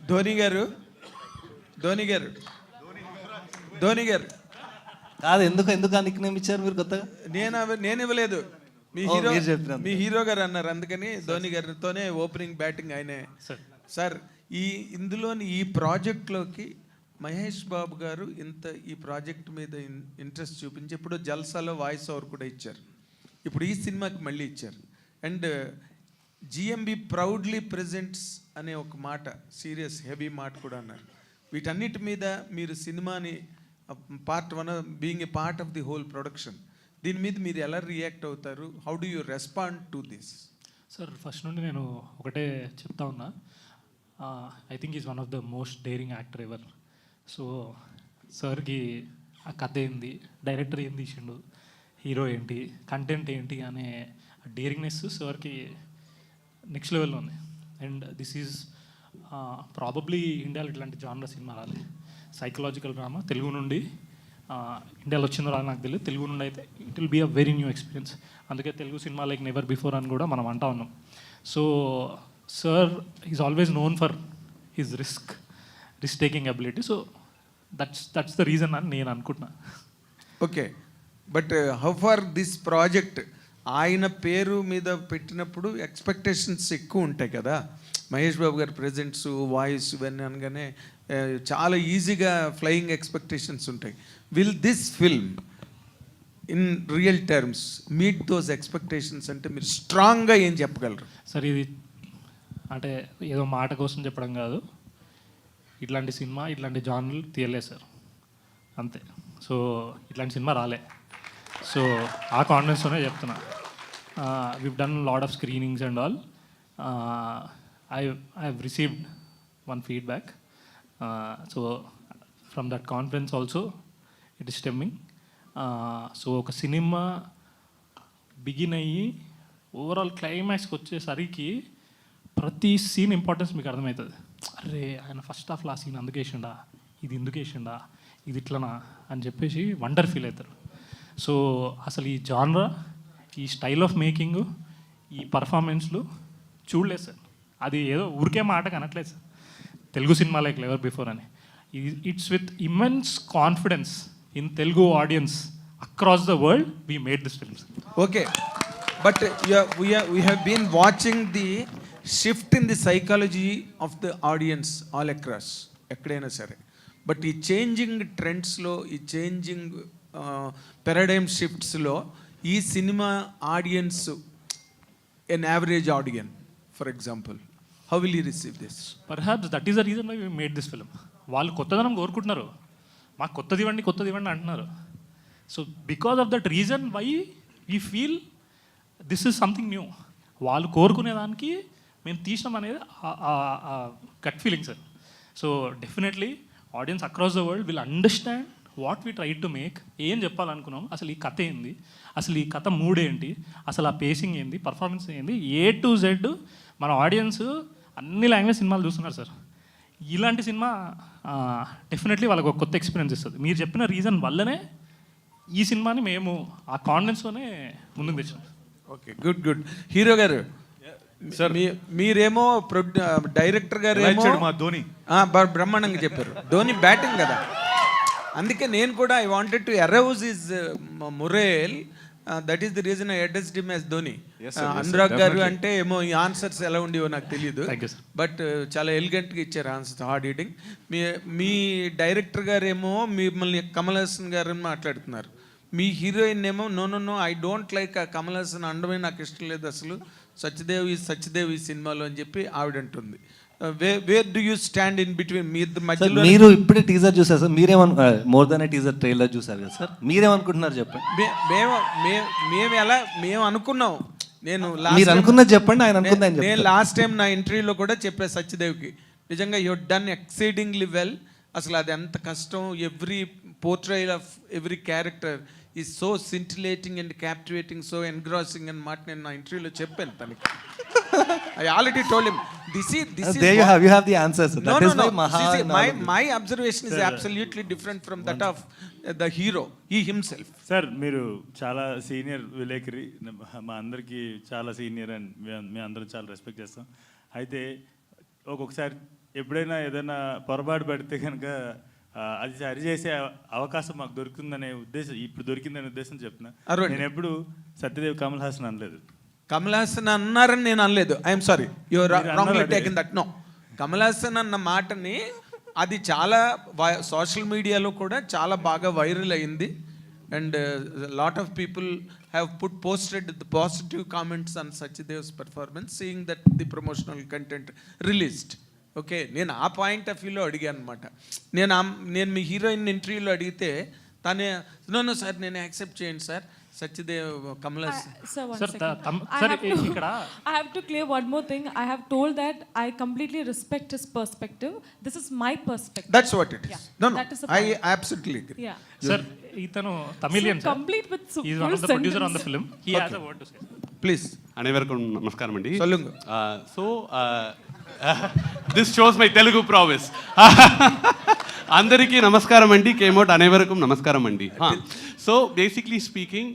ధోని గారు కాదు, ఎందుకు ఆ నిక్ నేమ్ ఇచ్చారు మీరు కొత్తగా? నేను ఇవ్వలేదు, మీరు చెప్పినారు. మీ హీరో గారు అన్నారు, అందుకని ధోని గారితోనే ఓపెనింగ్ బ్యాటింగ్ ఆయనే. సార్ ఇందులోని ఈ ప్రాజెక్ట్లోకి మహేష్ బాబు గారు ఈ ప్రాజెక్ట్ మీద ఇంట్రెస్ట్ చూపించి ఇప్పుడు జల్సాలో వాయిస్ ఓవర్ కూడా ఇచ్చారు, ఇప్పుడు ఈ సినిమాకి మళ్ళీ ఇచ్చారు. అండ్ జిఎంబి ప్రౌడ్లీ ప్రెజెంట్స్ అనే ఒక మాట, సీరియస్ హెవీ మాట కూడా అన్నారు. వీటన్నిటి మీద మీరు సినిమాని part one being a part of the whole production, దీని మీద మీరు ఎలా రియాక్ట్ అవుతారు? How do you respond to this? Sir first నుండి నేను ఒకటే చెప్తా ఉన్నా, I think is one of the most daring actor ever. So సార్కి ఆ కథ ఏంది, డైరెక్టర్ ఏం తీసిండు, హీరో ఏంటి, కంటెంట్ ఏంటి అనే డేరింగ్నెస్ సార్కి నెక్స్ట్ లెవెల్లో ఉంది. అండ్ దిస్ ఈజ్ ప్రాబబ్లీ ఇండియాలో ఇట్లాంటి జానర్ సినిమా రాలే. సైకలాజికల్ డ్రామా తెలుగు నుండి ఇండియాలో వచ్చిందో రాదు నాకు తెలియదు, తెలుగు నుండి అయితే it will be a very new experience. అందుకే Telugu cinema like never before అని కూడా మనం అంటా ఉన్నాం. So sir is always known for his risk taking ability. So that's the reason అని నేను అనుకుంటున్నా. Okay, but how far this project ఆయన పేరు మీద పెట్టినప్పుడు ఎక్స్పెక్టేషన్స్ ఎక్కువ ఉంటాయి కదా. మహేష్ బాబు గారి ప్రెజెంట్స్, వాయిస్ ఇవన్నీ అనగానే చాలా ఈజీగా ఫ్లయింగ్ ఎక్స్పెక్టేషన్స్ ఉంటాయి. Will this film in real terms meet those expectations? అంటే మీరు స్ట్రాంగ్గా ఏం చెప్పగలరు? సార్ ఇది అంటే ఏదో మాట కోసం చెప్పడం కాదు, ఇట్లాంటి సినిమా ఇట్లాంటి జానర్లు తీయలేదు సార్, అంతే. సో ఇట్లాంటి సినిమా రాలే. సో ఆ కాన్ఫిడెన్స్తోనే చెప్తున్నా. we've done a lot of screenings and all. I've received one feedback. So from that conference also it is stemming. So ఒక సినిమా బిగిన్ అయ్యి ఓవరాల్ క్లైమాక్స్కి వచ్చేసరికి ప్రతి సీన్ ఇంపార్టెన్స్ మీకు అర్థమవుతుంది. అరే ఆయన ఫస్ట్ హాఫ్లో ఆ సీన్ అందుకు వేసిండా, ఇది ఎందుకు వేసిండా, ఇది ఇట్లనా అని చెప్పేసి వండర్ ఫీల్ అవుతారు. సో అసలు ఈ జానరా, ఈ స్టైల్ ఆఫ్ మేకింగ్, ఈ పర్ఫార్మెన్స్లు చూడలేదు సార్. అది ఏదో ఊరికే మాట కనట్లేదు sir, Telugu cinema like never before అని. It's with immense confidence in Telugu audience across the world we made this film. Okay, but we have been watching the shift in the psychology of the audience all across, ఎక్కడైనా సరే. But ఈ changing ట్రెండ్స్లో, ఈ changing paradigm షిఫ్ట్స్లో ఈ సినిమా audience, an average audience for example, how will you receive this? Perhaps that is the reason why we made this film. వాళ్ళు కొత్తదనం కోరుకుంటున్నారు, మాకు కొత్తది ఇవ్వండి అంటున్నారు. So because of that reason why we feel this is something new. వాళ్ళు కోరుకునేదానికి మేము తీసినాం అనేది gut feeling sir. So definitely audience across the world will understand what we try to make. ఏం చెప్పాలనుకున్నాం, అసలు ఈ కథ ఏంది, అసలు ఈ కథ మూడ్ ఏంటి, అసలు ఆ పేసింగ్ ఏంది, పర్ఫార్మెన్స్ ఏంది, ఏ టు జెడ్ మన ఆడియన్స్ అన్ని లాంగ్వేజ్ సినిమాలు చూస్తున్నారు సార్. ఇలాంటి సినిమా డెఫినెట్లీ వాళ్ళకి ఒక కొత్త ఎక్స్పీరియన్స్ ఇస్తుంది. మీరు చెప్పిన రీజన్ వల్లనే ఈ సినిమాని మేము ఆ కాన్ఫిడెన్స్తోనే ముందుకు తెచ్చాం. Okay, good. హీరో గారు సార్, మీరేమో డైరెక్టర్ గారు మా ధోని బ్రహ్మాండంగా చెప్పారు. ధోని బ్యాటింగ్ కదా, అందుకే నేను కూడా I wanted to arouse his మొరేల్. That is the reason I addressed him as Dhoni. Anurag గారు అంటే ఏమో ఈ ఆన్సర్స్ ఎలా ఉండేవో నాకు తెలియదు, బట్ చాలా ఎలిగెంట్గా ఇచ్చారు ఆన్సర్స్, హార్డ్ హిట్టింగ్. మీ డైరెక్టర్ గారు ఏమో మిమ్మల్ని కమల్ హాసన్ గారు మాట్లాడుతున్నారు, మీ హీరోయిన్ ఏమో no I don't like Kamal Haasan అండమే నాకు ఇష్టం లేదు, అసలు సత్యదేవ్ ఈ సినిమాలో అని చెప్పి ఆవిడ అంటుంది. Where do you stand in between? మీ మధ్యలో మీరు ఇప్పుడే టీజర్ చూసారు సార్, మీరేమనుకున్నారు? మోర్ దాన్ టీజర్ ట్రైలర్ చూసారు కదా సార్, మీరేమనుకుంటున్నారు చెప్పండి. మేము అనుకున్నాం, మీరు అనుకున్నది చెప్పండి, ఆయన అనుకుందని. నేను లాస్ట్ టైం నా ఇంటర్వ్యూలో కూడా చెప్పాను సత్యదేవ్కి, నిజంగా యూ డన్ ఎక్సైటింగ్లీ వెల్. అసలు అది ఎంత కష్టం, every portrayal of every character is so scintillating and captivating, so engrossing అని మాట నేను నా ఇంటర్వ్యూలో చెప్పాను తనకి. I already told him this is there you have the answers. That is why my observation is absolutely different from that of the hero, he himself. Sir మీరు చాలా senior విలేకరి, మా అందరికీ చాలా సీనియర్ అండ్ మేము అందరం చాలా రెస్పెక్ట్ చేస్తాం. అయితే ఒక్కొక్కసారి ఎప్పుడైనా ఏదైనా పొరపాటు పడితే కనుక అది సరి చేసే అవకాశం మాకు దొరుకుతుందనే ఉద్దేశం, ఇప్పుడు దొరికిందనే ఉద్దేశం చెప్తున్నా. అరవండి. నేను ఎప్పుడు సత్యదేవ్ కమల్ హాసన్ అనలేదు. కమల్ హాసన్ అన్నారని నేను అనలేదు. ఐఎమ్ సారీ, యువర్ మీరు రాంగ్లీ అన్నారు taken that. No, Kamal Haasan అన్న మాటని అది చాలా సోషల్ మీడియాలో కూడా చాలా బాగా వైరల్ అయింది. And lot of people have posted the positive comments on Satyadev's performance seeing that the promotional content released. Okay, నేను ఆ పాయింట్ ఆఫ్ వ్యూలో అడిగాను అనమాట. నేను మీ హీరోయిన్ ఇంటర్వ్యూలో అడిగితే తనే నో సార్ నేను యాక్సెప్ట్ చేయండి sir, Satyadev Kamal Haasan. Sir, one Sir, second. sir, I have to clear one more thing. I have told that I completely respect his perspective. This is my perspective. That's what it is. Yeah, No, that is the I point. absolutely agree. Yeah. Sir ఇతను Tamilian Sir, sir, complete with is full one of the producer on the sentence. Film. He has a word to say. Please. అனைவருக்கும் నమస్కారం అండి. சொல்லுங்க. So this shows my Telugu promise. అందరికీ నమస్కారం అండి. కేమౌట్ అనేవరకం నమస్కారం అండి. So basically speaking,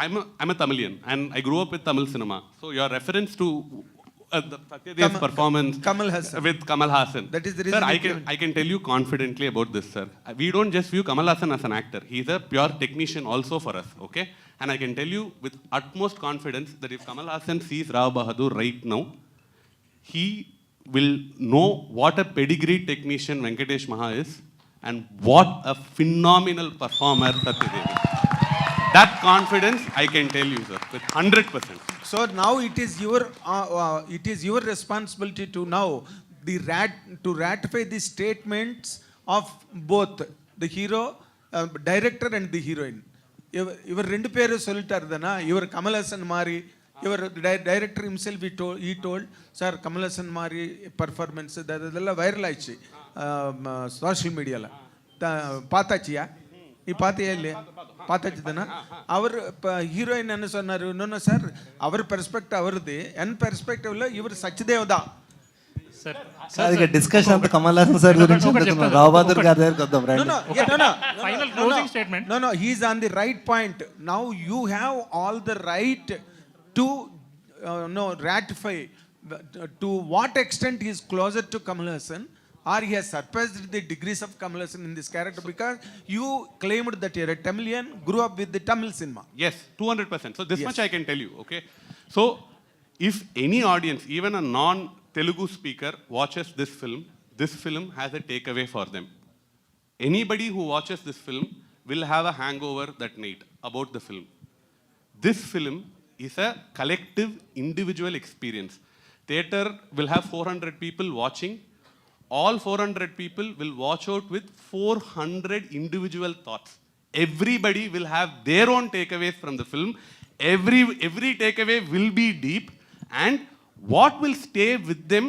I'm a Tamilian and I grew up with Tamil cinema. So your reference to Satyadev's performance Kamal Hassan. with Kamal Hassan. That is the Sir, reason I can tell you confidently about this, sir. We don't just view Kamal Hassan as an actor. He's a pure technician also for us, okay? And I can tell you with utmost confidence that if Kamal Hassan sees Rao Bahadur right now, he will know what a pedigree technician Venkatesh Maha is and what a phenomenal performer Satyadev is. That confidence I can tell you, sir, with 100%. So now it is your responsibility to now to ratify the statements of both the hero, director and the heroine. Ivar rendu peru sollitarudana, ivar Kamal Hassan mari, ivar director himself he told sir Kamal Hassan mari performance adella viral aichi social media la paatachiya ಈ ಪಾತಿ ಎಲ್ಲಿ ಪಾತಚ್ಚಿದನ ಅವರು heroine ಅನ್ನು ಸೊన్నారు. No sir, ಅವರ perspective ಅವರದ್ದು, N ಪರ್ಸ್ಪೆಕ್ಟಿವ್లో ఇవరు సత్యదేవదా. Sir sir ఇక discussion అంతా Kamal Haasan sir గురించి అనుకున్నాం. రావు బహదూర్ గారి దగ్గరికి వద్దాం రండి. Final closing statement. No, he is on the right point. Now you have all the right to ratify to what extent he is closer to Kamal Hassan or he has surpassed the degrees of Kamal Hassan in this character, because you claimed that you are a Tamilian, grew up with the Tamil cinema. Yes, 200%. So this much I can tell you, okay? So if any audience, even a non-Telugu speaker watches this film has a takeaway for them. Anybody who watches this film will have a hangover that night about the film. This film is a collective individual experience. Theater will have 400 people watching. All 400 people will watch out with 400 individual thoughts. Everybody will have their own takeaways from the film. Every takeaway will be deep, and what will stay with them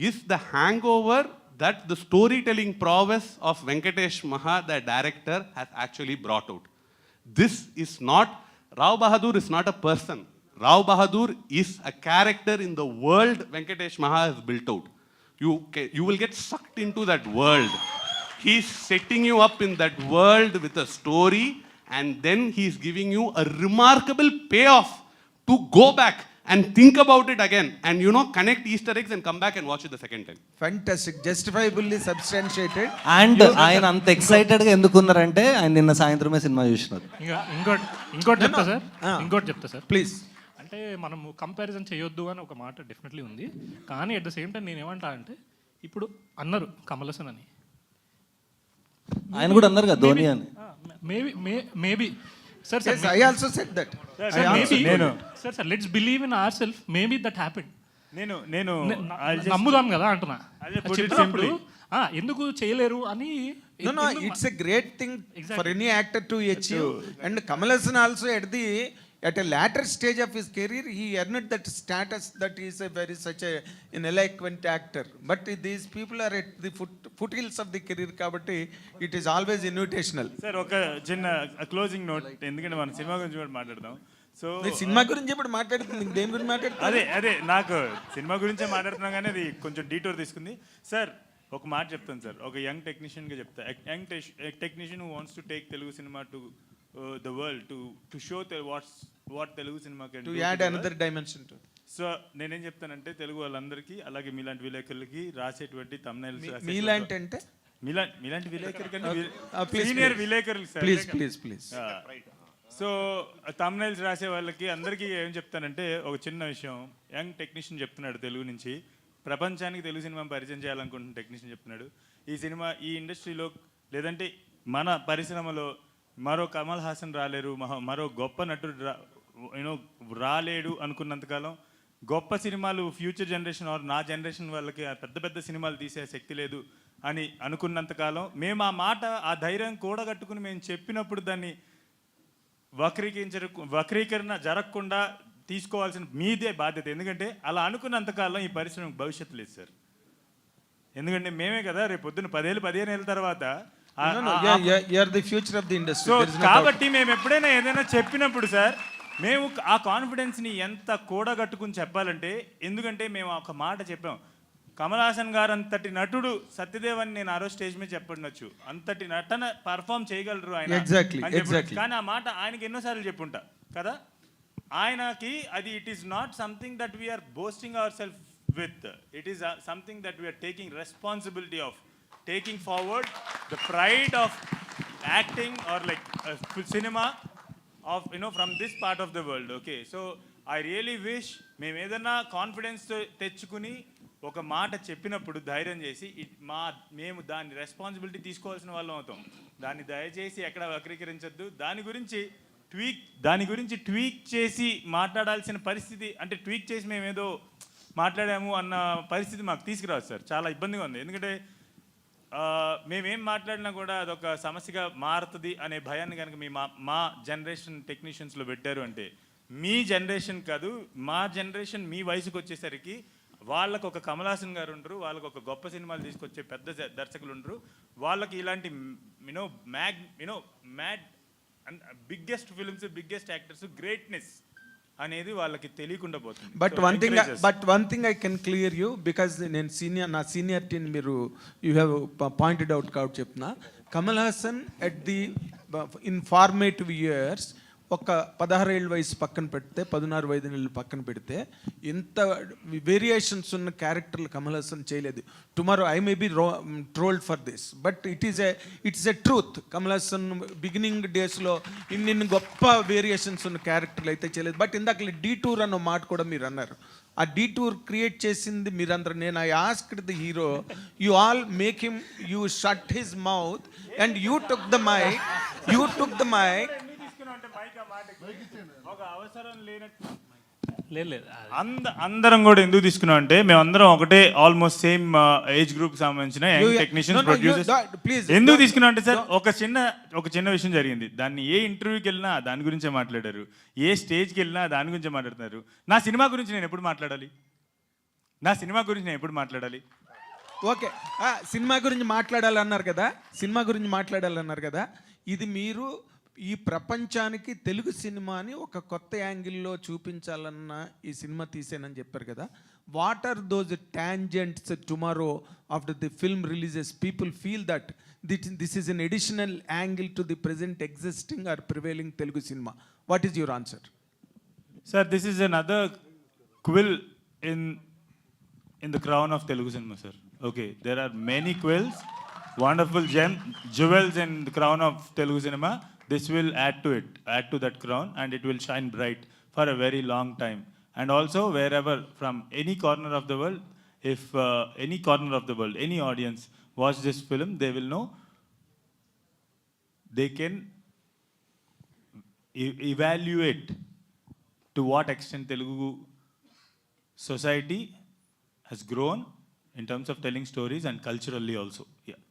is the hangover that the storytelling prowess of Venkatesh Maha, the director, has actually brought out. This is not, Rao Bahadur is not a person. Rao Bahadur is a character in the world Venkatesh Maha has built out. You will get sucked into that world. He's setting you up in that world with a story, and then he's giving you a remarkable payoff to go back and think about it again and connect Easter eggs and come back and watch it the second time. Fantastic, justifiably substantiated. And ఆయన అంత excited గా ఎందుకున్నారంటే ఆయన నిన్న సాయంత్రమే cinema చూసినారు. ఇంకోటి చెప్తా sir, ఇంకోటి చెప్తా సార్ Please. అంటే మనము కంపారిజన్ చేయొద్దు అని ఒక మాట డెఫినెట్లీ ఉంది. కానీ అట్ ద సేమ్ టైం నేను ఏమంటా అంటే, ఇప్పుడు అన్నారు కమల్ హాసన్ అని, ఆయన కూడా అన్నారు కదా ధోని అని. Maybe sir Yes, I also said that. Sir let's believe in our self, maybe that happened. నేను నమ్ముదాం కదా అంటున్నా. I'll just put it చెప్పినప్పుడు ఎందుకు చేయలేరు అని. No, it's a great thing for any actor to achieve. And Kamal Hassan also at a later stage of his career, he earned that status that he is such an eloquent actor. But these people are at the foothills of the career, kabatti it is always invitational. Sir ఒక చిన్న closing note, ఎందుకంటే మనం cinema గురించి కూడా మాట్లాడదాం. So cinema గురించి ఇప్పుడు మాట్లాడుతుంది, దేని గురించి మాట్లాడుతుంది? అదే నాకు సినిమా గురించే మాట్లాడుతున్నాం, కానీ అది కొంచెం డీటోర్ తీసుకుంది. సార్ ఒక మాట చెప్తాను సార్, ఒక యంగ్ టెక్నీషియన్గా చెప్తా. Young technician who wants to take Telugu cinema to the world, to show what Telugu cinema can do. To add another dimension to it. So నేనేం చెప్తానంటే తెలుగు వాళ్ళందరికీ అలాగే మీలాంటి విలేకరులకి రాసేటువంటి thumbnails మీలాంటి అంటే మీలాంటి విలేకరు కంటే please, సీనియర్ విలేకరులు సార్. ప్లీజ్ సో thumbnails రాసే వాళ్ళకి అందరికీ ఏం చెప్తానంటే ఒక చిన్న విషయం. యంగ్ టెక్నీషియన్ చెప్తున్నాడు తెలుగు నుంచి, ప్రపంచానికి తెలుగు సినిమా పరిచయం చేయాలనుకుంటున్న టెక్నీషియన్ చెప్తున్నాడు. ఈ సినిమా ఈ ఇండస్ట్రీలో లేదంటే మన పరిశ్రమలో మరో కమల్ హాసన్ రాలేరు, మరో గొప్ప నటుడు రాలేడు అనుకున్నంతకాలం గొప్ప సినిమాలు ఫ్యూచర్ జనరేషన్ ఆర్ నా జనరేషన్ వాళ్ళకి పెద్ద పెద్ద సినిమాలు తీసే శక్తి లేదు అని అనుకున్నంతకాలం మేము ఆ మాట ఆ ధైర్యం కూడగట్టుకుని మేము చెప్పినప్పుడు దాన్ని వక్రీకరణ జరగకుండా తీసుకోవాల్సిన మీదే బాధ్యత. ఎందుకంటే అలా అనుకున్నంతకాలం ఈ పరిశ్రమకు భవిష్యత్తు లేదు సార్. ఎందుకంటే మేమే కదా రేపు పొద్దున్న 10-15 ఏళ్ళ తర్వాత future of the industry. So కాబట్టి మేము ఎప్పుడైనా ఏదైనా చెప్పినప్పుడు సార్ మేము ఆ కాన్ఫిడెన్స్ని ఎంత కూడగట్టుకుని చెప్పాలంటే, ఎందుకంటే మేము ఒక మాట చెప్పాం, కమల్ హాసన్ గారు అంతటి నటుడు సత్యదేవ్ అని నేను ఆ రోజు స్టేజ్ మీద చెప్పండొచ్చు, అంతటి నటన పర్ఫామ్ చేయగలరు ఆయన అని చెప్పి. కానీ ఆ మాట ఆయనకి ఎన్నోసార్లు చెప్పుంటా కదా. ఆయనకి అది it is not something that we are boasting our self with, it is something that we are taking responsibility of taking forward the pride of acting or like cinema of from this part of the world. Okay, so I really wish మేము ఏదైనా confidence తెచ్చుకుని ఒక మాట చెప్పినప్పుడు ధైర్యం చేసి మేము దాని రెస్పాన్సిబిలిటీ తీసుకోవాల్సిన వాళ్ళం అవుతాం. దాన్ని దయచేసి ఎక్కడ వక్రీకరించొద్దు. దాని గురించి ట్వీక్ చేసి మాట్లాడాల్సిన పరిస్థితి, అంటే ట్వీక్ చేసి మేము ఏదో మాట్లాడాము అన్న పరిస్థితి మాకు తీసుకురాదు సార్. చాలా ఇబ్బందిగా ఉంది. ఎందుకంటే మేమేం మాట్లాడినా కూడా అదొక సమస్యగా మారుతుంది అనే భయాన్ని కనుక మా జనరేషన్ టెక్నీషియన్స్లో పెట్టారు అంటే, మీ జనరేషన్ కాదు మా జనరేషన్ మీ వయసుకు వచ్చేసరికి వాళ్ళకు ఒక కమల్ హాసన్ గారు ఉండరు, వాళ్ళకు ఒక గొప్ప సినిమాలు తీసుకొచ్చే పెద్ద దర్శకులు ఉండరు, వాళ్ళకి ఇలాంటి mad biggest films biggest actors greatness అనేది వాళ్ళకి తెలియకుండా పోతుంది. But one thing I can clear you, because నేను నా సీనియారిటీని మీరు యూ హ్యావ్ పాయింటెడ్ అవుట్ కాబట్టి చెప్తున్నా. Kamal Haasan at the in formative years ఒక 16 ఏళ్ళ వయసు పక్కన పెడితే 16-15 ఏళ్ళు పక్కన పెడితే ఇంత వేరియేషన్స్ ఉన్న క్యారెక్టర్లు కమల్ హాసన్ చేయలేదు. Tomorrow I may be trolled for this, but it's a truth. Kamal Haasan beginning డేస్లో ఇన్ని గొప్ప వేరియేషన్స్ ఉన్న క్యారెక్టర్లు అయితే చేయలేదు. బట్ ఇందాక డీటూర్ అన్న మాట కూడా మీరు అన్నారు. ఆ డీటూర్ క్రియేట్ చేసింది మీరందరూ. నేను I asked the hero, you all make him, you shut his mouth and you took the mic. ఒక అవసరం లేనట్టు లేదు అందరం కూడా ఎందుకు తీసుకున్నాం అంటే, మేమందరం ఒకటే ఆల్మోస్ట్ సేమ్ ఏజ్ గ్రూప్ సంబంధించిన టెక్నీషియన్స్ ప్రొడ్యూసర్స్. ఎందుకు తీసుకున్నాం అంటే సార్ ఒక చిన్న విషయం జరిగింది. దాన్ని ఏ ఇంటర్వ్యూకి వెళ్ళినా దాని గురించే మాట్లాడారు, ఏ స్టేజ్కి వెళ్ళినా దాని గురించే మాట్లాడుతున్నారు. నా సినిమా గురించి నేను ఎప్పుడు మాట్లాడాలి? ఓకే, సినిమా గురించి మాట్లాడాలన్నారు కదా. ఇది మీరు ఈ ప్రపంచానికి తెలుగు సినిమాని ఒక కొత్త యాంగిల్లో చూపించాలన్న ఈ సినిమా తీసేనని చెప్పారు కదా. What are those tangents tomorrow after the film releases people feel that this is an additional angle to the present existing or prevailing Telugu cinema? What is your answer? Sir, this is another quill in the crown of Telugu cinema, sir. Okay, there are many quills, wonderful jewels in the crown of Telugu cinema. This will add to that crown, and it will shine bright for a very long time. And also, wherever, from any corner of the world, if any audience watch this film, they will know, they can evaluate to what extent Telugu society has grown in terms of telling stories and culturally also. Yeah.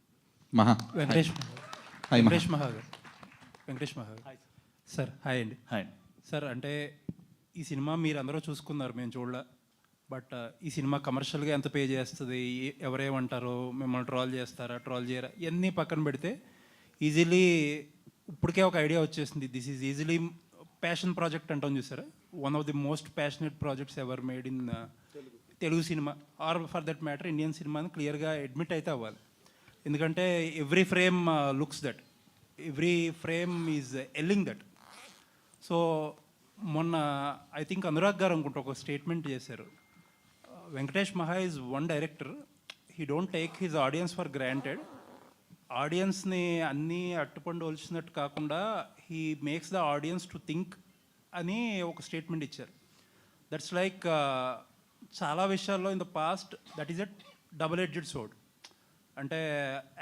Venkatesh మహాగారు sir, hi అండి. Hi. Sir, అంటే ఈ cinema మీరు అందరూ చూసుకున్నారు, మేము చూడలే. But ఈ సినిమా కమర్షియల్గా ఎంత పే చేస్తుంది, ఎవరేమంటారో, మిమ్మల్ని ట్రోల్ చేయరా, ఇవన్నీ పక్కన పెడితే ఈజీలీ ఇప్పటికే ఒక ఐడియా వచ్చేసింది. This is easily passion project అంటాం చూసారా, one of the most passionate projects ever made in Telugu cinema or for that matter Indian cinema అని క్లియర్గా అడ్మిట్ అయితే అవ్వాలి. ఎందుకంటే every frame looks that, every frame is ఎల్లింగ్ దట్. సో మొన్న I think Anurag garu అనుకుంటా ఒక స్టేట్మెంట్ చేశారు. Venkatesh Maha is one director, he don't take his audience for granted. ఆడియన్స్ని అన్నీ అట్టుపండు ఒలిచినట్టు కాకుండా he makes the audience to think అని ఒక స్టేట్మెంట్ ఇచ్చారు. దట్స్ లైక్ చాలా విషయాల్లో in the past that is a double edged sword. అంటే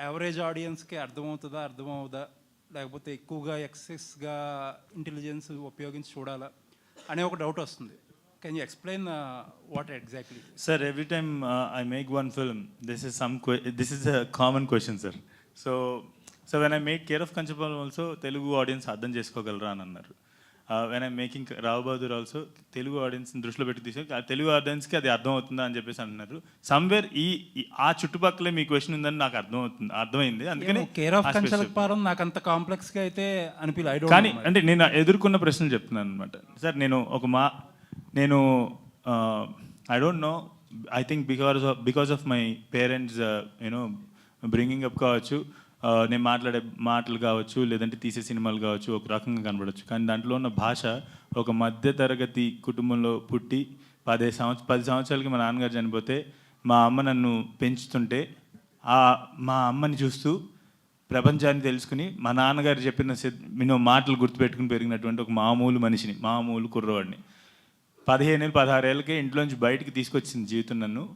యావరేజ్ ఆడియన్స్కి అర్థమవుదా లేకపోతే ఎక్కువగా ఎక్సెస్గా ఇంటెలిజెన్స్ ఉపయోగించి చూడాలా అనే ఒక డౌట్ వస్తుంది. Can you explain what exactly? Sir, every time I make one film, this is a common question, sir. So when I make Care of Kanchapal also, Telugu audience అర్థం చేసుకోగలరా అని అన్నారు. When I'm making Rao Bahadur also Telugu ఆడియన్స్ని దృష్టిలో పెట్టి తీసారు, ఆ తెలుగు ఆడియన్స్కి అది అర్థం అవుతుందా అని చెప్పేసి అంటున్నారు. సమ్వేర్ ఆ చుట్టుపక్కలే మీ క్వశ్చన్ ఉందని నాకు అర్థమైంది. అందుకని కేర్ ఆఫ్ కంచలపాలెం నాకు అంత కాంప్లెక్స్గా అయితే అనిపించలేదు. కానీ అంటే నేను ఎదుర్కొన్న ప్రశ్నలు చెప్తున్నాను అనమాట. సార్ నేను I don't know, I think because of my parents you know bringing up కావచ్చు, నేను మాట్లాడే మాటలు కావచ్చు, లేదంటే తీసే సినిమాలు కావచ్చు, ఒక రకంగా కనబడవచ్చు. కానీ దాంట్లో ఉన్న భాష, ఒక మధ్యతరగతి కుటుంబంలో పుట్టి 10 సంవత్సరాలకి మా నాన్నగారు చనిపోతే మా అమ్మ నన్ను పెంచుతుంటే మా అమ్మని చూస్తూ ప్రపంచాన్ని తెలుసుకుని మా నాన్నగారు చెప్పిన మాటలు గుర్తుపెట్టుకుని పెరిగినటువంటి ఒక మామూలు మనిషిని, మామూలు కుర్రవాడిని 15-16 ఏళ్ళకే ఇంట్లోంచి బయటికి తీసుకొచ్చింది జీవితం నన్ను.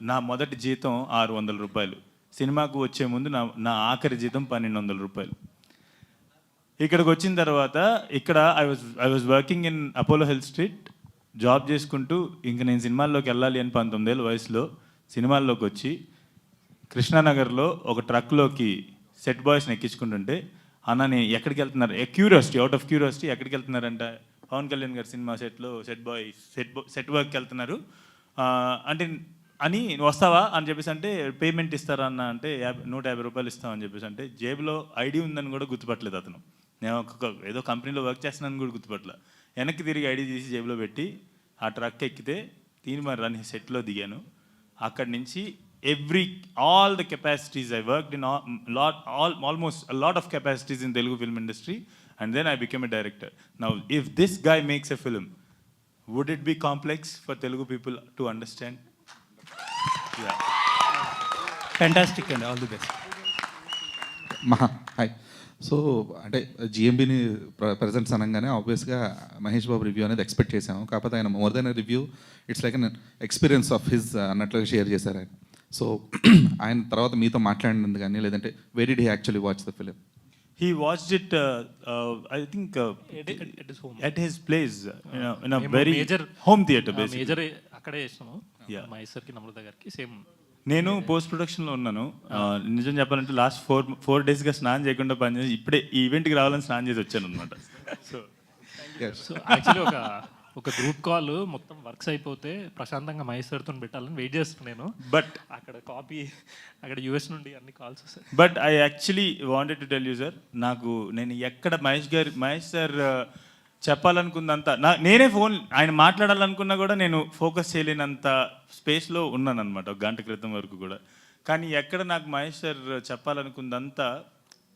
నా మొదటి జీతం 600 రూపాయలు, సినిమాకు వచ్చే ముందు నా ఆఖరి జీతం 1200 రూపాయలు. ఇక్కడికి వచ్చిన తర్వాత ఇక్కడ I was working in Apollo health street, job చేసుకుంటూ ఇంక నేను సినిమాల్లోకి వెళ్ళాలి అని 19 ఏళ్ళ వయసులో సినిమాల్లోకి వచ్చి కృష్ణానగర్లో ఒక ట్రక్లోకి సెట్ బాయ్స్ని ఎక్కించుకుంటుంటే, అన్న నేను ఎక్కడికి వెళ్తున్నారు, క్యూరియాసిటీ, అవుట్ ఆఫ్ క్యూరియాసిటీ ఎక్కడికి వెళ్తున్నారంట, పవన్ కళ్యాణ్ గారి సినిమా సెట్లో సెట్ వర్క్కి వెళ్తున్నారు అంటే అని వస్తావా అని చెప్పేసి అంటే, పేమెంట్ ఇస్తారా అన్న అంటే 150 రూపాయలు ఇస్తామని చెప్పేసి అంటే, జేబులో ఐడి ఉందని కూడా గుర్తుపట్టలేదు అతను. నేను ఏదో కంపెనీలో వర్క్ చేస్తున్నాను కూడా గుర్తుపట్టలే. వెనక్కి తిరిగి ఐడి తీసి జేబులో పెట్టి ఆ ట్రక్ ఎక్కితే తీన్మార్ అని సెట్లో దిగాను. అక్కడి నుంచి all the capacities I worked in almost lot of capacities in Telugu film industry, and then I became a director. Now if this guy makes a film, would it be complex for Telugu people to understand? Fantastic అండి, all the best. Hi. So అంటే జిఎంబిని presents అనగానే ఆబ్వియస్గా Mahesh Babu review అనేది expect చేసాము. కాకపోతే ఆయన more than review, it's like an experience of his అన్నట్లుగా షేర్ చేశారు ఆయన. సో ఆయన తర్వాత మీతో మాట్లాడినందుకు కానీ, లేదంటే way did he actually watch the film? He watched it, I think, at his home. at his place, in a మేము very major home theater, basically. Major అక్కడే చేస్తాము, Yeah. మహేశ్వర్కి నమ్రత గారికి సేమ్. నేను పోస్ట్ ప్రొడక్షన్లో ఉన్నాను. నిజం చెప్పాలంటే లాస్ట్ 4 డేస్గా స్నానం చేయకుండా పనిచేసి ఇప్పుడే ఈ ఈవెంట్కి రావాలని స్నానం చేసి వచ్చాను అనమాట. సో సో యాక్చువల్లీ ఒక గ్రూప్ కాల్ మొత్తం వర్క్స్ అయిపోతే ప్రశాంతంగా మహేశ్వర్తో పెట్టాలని వెయిట్ చేస్తున్నాను. బట్ అక్కడ కాపీ, అక్కడ యూఎస్ నుండి అన్ని కాల్స్ వస్తాయి. But I actually wanted to tell you sir, నేను ఎక్కడ మహేష్ సార్ చెప్పాలనుకున్నంత నేనే ఆయన మాట్లాడాలనుకున్నా కూడా నేను ఫోకస్ చేయలేనంత స్పేస్లో ఉన్నాను అనమాట ఒక గంట క్రితం వరకు కూడా. కానీ ఎక్కడ నాకు మహేష్ సార్ చెప్పాలనుకుందంతా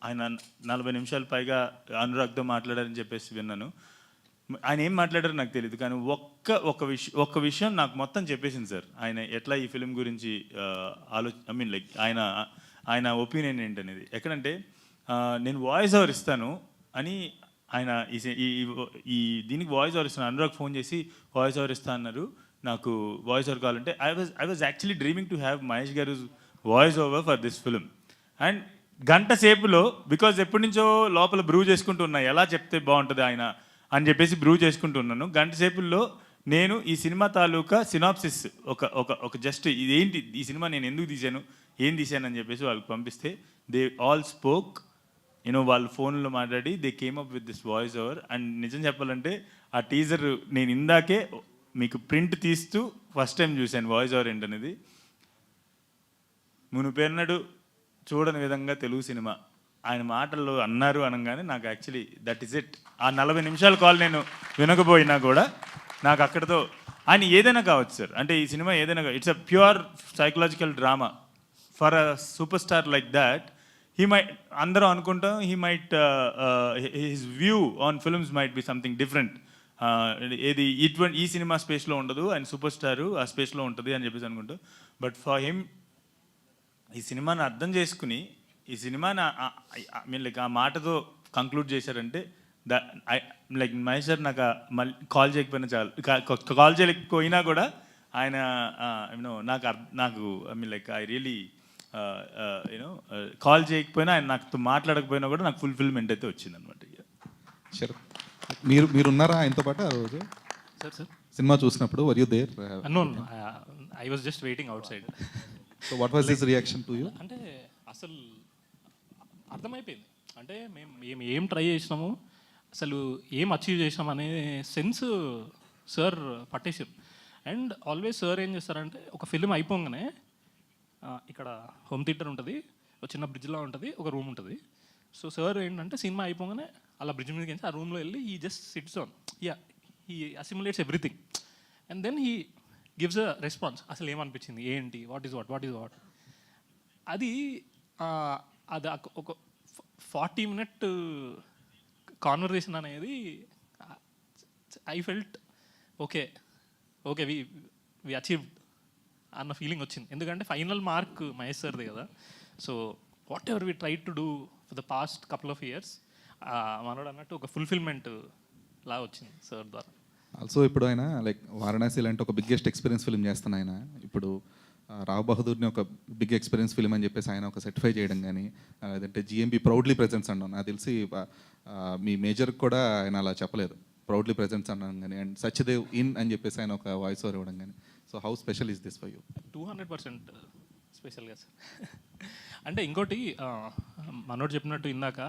ఆయన 40 నిమిషాలు పైగా అనురాగ్తో మాట్లాడారని చెప్పేసి విన్నాను. ఆయన ఏం మాట్లాడారో నాకు తెలియదు, కానీ ఒక్క విషయం నాకు మొత్తం చెప్పేసింది సార్. ఆయన ఎట్లా ఈ ఫిలిం గురించి ఐ మీన్ లైక్ ఆయన ఒపీనియన్ ఏంటనేది. ఎక్కడంటే నేను వాయిస్ ఓవర్ ఇస్తాను అని ఆయన ఈ దీనికి వాయిస్ ఓవర్ ఇస్తాను, అనురాగ్ ఫోన్ చేసి వాయిస్ ఓవర్ ఇస్తా అన్నారు, నాకు వాయిస్ ఓవర్ కావాలంటే I was actually dreaming to have Mahesh garu voice over for this film. And గంట సేపులో, బికాజ్ ఎప్పటి నుంచో లోపల బ్రూ చేసుకుంటూ ఉన్నా ఎలా చెప్తే బాగుంటుంది ఆయన అని చెప్పేసి బ్రూ చేసుకుంటున్నాను. గంట సేపుల్లో నేను ఈ సినిమా తాలూకా సినాప్సిస్ ఒక జస్ట్ ఇదేంటి ఈ సినిమా నేను ఎందుకు తీశాను, ఏం తీశాను అని చెప్పేసి వాళ్ళకి పంపిస్తే దే ఆల్ స్పోక్, యూనో వాళ్ళు ఫోన్లో మాట్లాడి they came up with this voice over. And నిజం చెప్పాలంటే ఆ టీజర్ నేను ఇందాకే మీకు ప్రింట్ తీస్తూ ఫస్ట్ టైం చూశాను వాయిస్ ఓవర్ ఏంటనేది. మునుపెన్నడు చూడని విధంగా తెలుగు సినిమా ఆయన మాటల్లో అన్నారు అనగానే నాకు యాక్చువల్లీ దట్ ఈస్ ఇట్. ఆ 40 నిమిషాల కాల్ నేను వినకపోయినా కూడా నాకు అక్కడితో ఆయన ఏదైనా కావచ్చు సార్, అంటే ఈ సినిమా ఏదైనా, it's a pure psychological drama for a super star like that. He might అందరూ అనుకుంటాం he might his view on films might be something different. ఏది ఈ సినిమా స్పేస్లో ఉండదు, ఆయన సూపర్ స్టారు ఆ స్పేస్లో ఉంటుంది అని చెప్పేసి అనుకుంటాం. బట్ ఫర్ హిమ్ ఈ సినిమాని అర్థం చేసుకుని ఈ సినిమాని మీన్ లైక్ ఆ మాటతో కంక్లూడ్ చేశారంటే లైక్ మహేష్ సార్ నాకు మళ్ళీ కాల్ చేయకపోయినా చాలు, కాల్ చేయలేకపోయినా కూడా ఆయన యూనో నాకు I mean like I really you know call చేయకపోయినా ఆయన నాతో మాట్లాడకపోయినా కూడా నాకు ఫుల్ఫిల్మెంట్ అయితే వచ్చిందనమాట. సరే, మీరున్నారా ఆయనతో పాటు ఆ రోజు సార్ సినిమా చూసినప్పుడు? Were you there? No, I was just waiting outside. So what was his reaction to you? అంటే అసలు అర్థమైపోయింది, అంటే మేము ఏం ట్రై చేసినాము, అసలు ఏం అచీవ్ చేసినాం అనే సెన్స్ సార్ పట్టేసారు. అండ్ ఆల్వేస్ సార్ ఏం చేస్తారంటే ఒక ఫిలిం అయిపోగానే ఇక్కడ హోమ్ థియేటర్ ఉంటుంది, ఒక చిన్న బ్రిడ్జ్లో ఉంటుంది, ఒక రూమ్ ఉంటుంది. సో సార్ ఏంటంటే సినిమా అయిపోగానే అలా బ్రిడ్జ్ మీదకి వెళ్ళి ఆ రూమ్లో వెళ్ళి he just sits on, he assimilates everything and then he gives a response. అసలు ఏమనిపించింది, ఏంటి, వాట్ ఈజ్ వాట్ అది ఒక 40 minute కాన్వర్జేషన్ అనేది I felt okay we achieved అన్న ఫీలింగ్ వచ్చింది. ఎందుకంటే ఫైనల్ మార్క్ మహేష్ సార్ది కదా. So whatever we try to do for the past couple of years మనోడు అన్నట్టు ఒక ఫుల్ఫిల్మెంట్ లా వచ్చింది సార్ ద్వారా. ఆల్సో ఇప్పుడు ఆయన లైక్ వారణాసి లాంటి ఒక బిగ్గెస్ట్ ఎక్స్పీరియన్స్ ఫిల్మ్ చేస్తాను ఆయన. ఇప్పుడు రావ్ బహదూర్ని ఒక బిగ్ ఎక్స్పీరియన్స్ ఫిల్మ్ అని చెప్పేసి ఆయన ఒక సర్టిఫై చేయడం కానీ, లేదంటే జిఎంబి ప్రౌడ్లీ ప్రెజెన్స్ అన్నాను. నాకు తెలిసి మీ మేజర్కి కూడా ఆయన అలా చెప్పలేదు, ప్రౌడ్లీ ప్రెజెన్స్ అన్నాను కానీ. అండ్ సత్యదేవ్ ఇన్ అని చెప్పేసి ఆయన ఒక వాయిస్ ఓవర్ ఇవ్వడం కానీ. So how special is this for you? 200% స్పెషల్గా సార్. అంటే ఇంకోటి మనోడు చెప్పినట్టు ఇందాక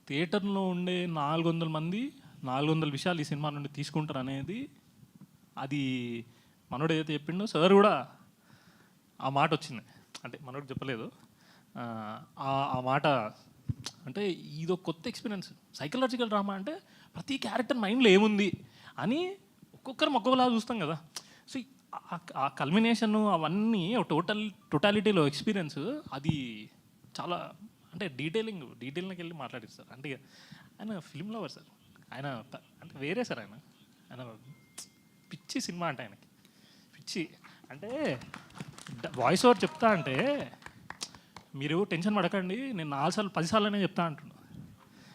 థియేటర్లో ఉండే 400 మంది 400 విషయాలు ఈ సినిమా నుండి తీసుకుంటారు అనేది, అది మనోడు ఏదైతే చెప్పిండో సార్ కూడా ఆ మాట వచ్చింది. అంటే మనోడు చెప్పలేదు ఆ మాట. అంటే ఇది ఒక కొత్త ఎక్స్పీరియన్స్. సైకలాజికల్ డ్రామా అంటే ప్రతి క్యారెక్టర్ మైండ్లో ఏముంది అని ఒక్కొక్కరు ఒక్కొక్కలా చూస్తాం కదా. సో ఆ కల్మినేషన్ అవన్నీ టోటాలిటీలో ఎక్స్పీరియన్స్ అది చాలా అంటే డీటెయిల్కి వెళ్ళి మాట్లాడిస్తారు. అంటే ఆయన ఫిల్మ్ లవర్ సార్, ఆయన అంటే వేరే సార్, ఆయన పిచ్చి సినిమా అంటే ఆయనకి పిచ్చి. అంటే వాయిస్ ఓవర్ చెప్తా అంటే మీరు టెన్షన్ పడకండి, నేను 4 సార్లు 10 సార్లు చెప్తా అంటున్నా,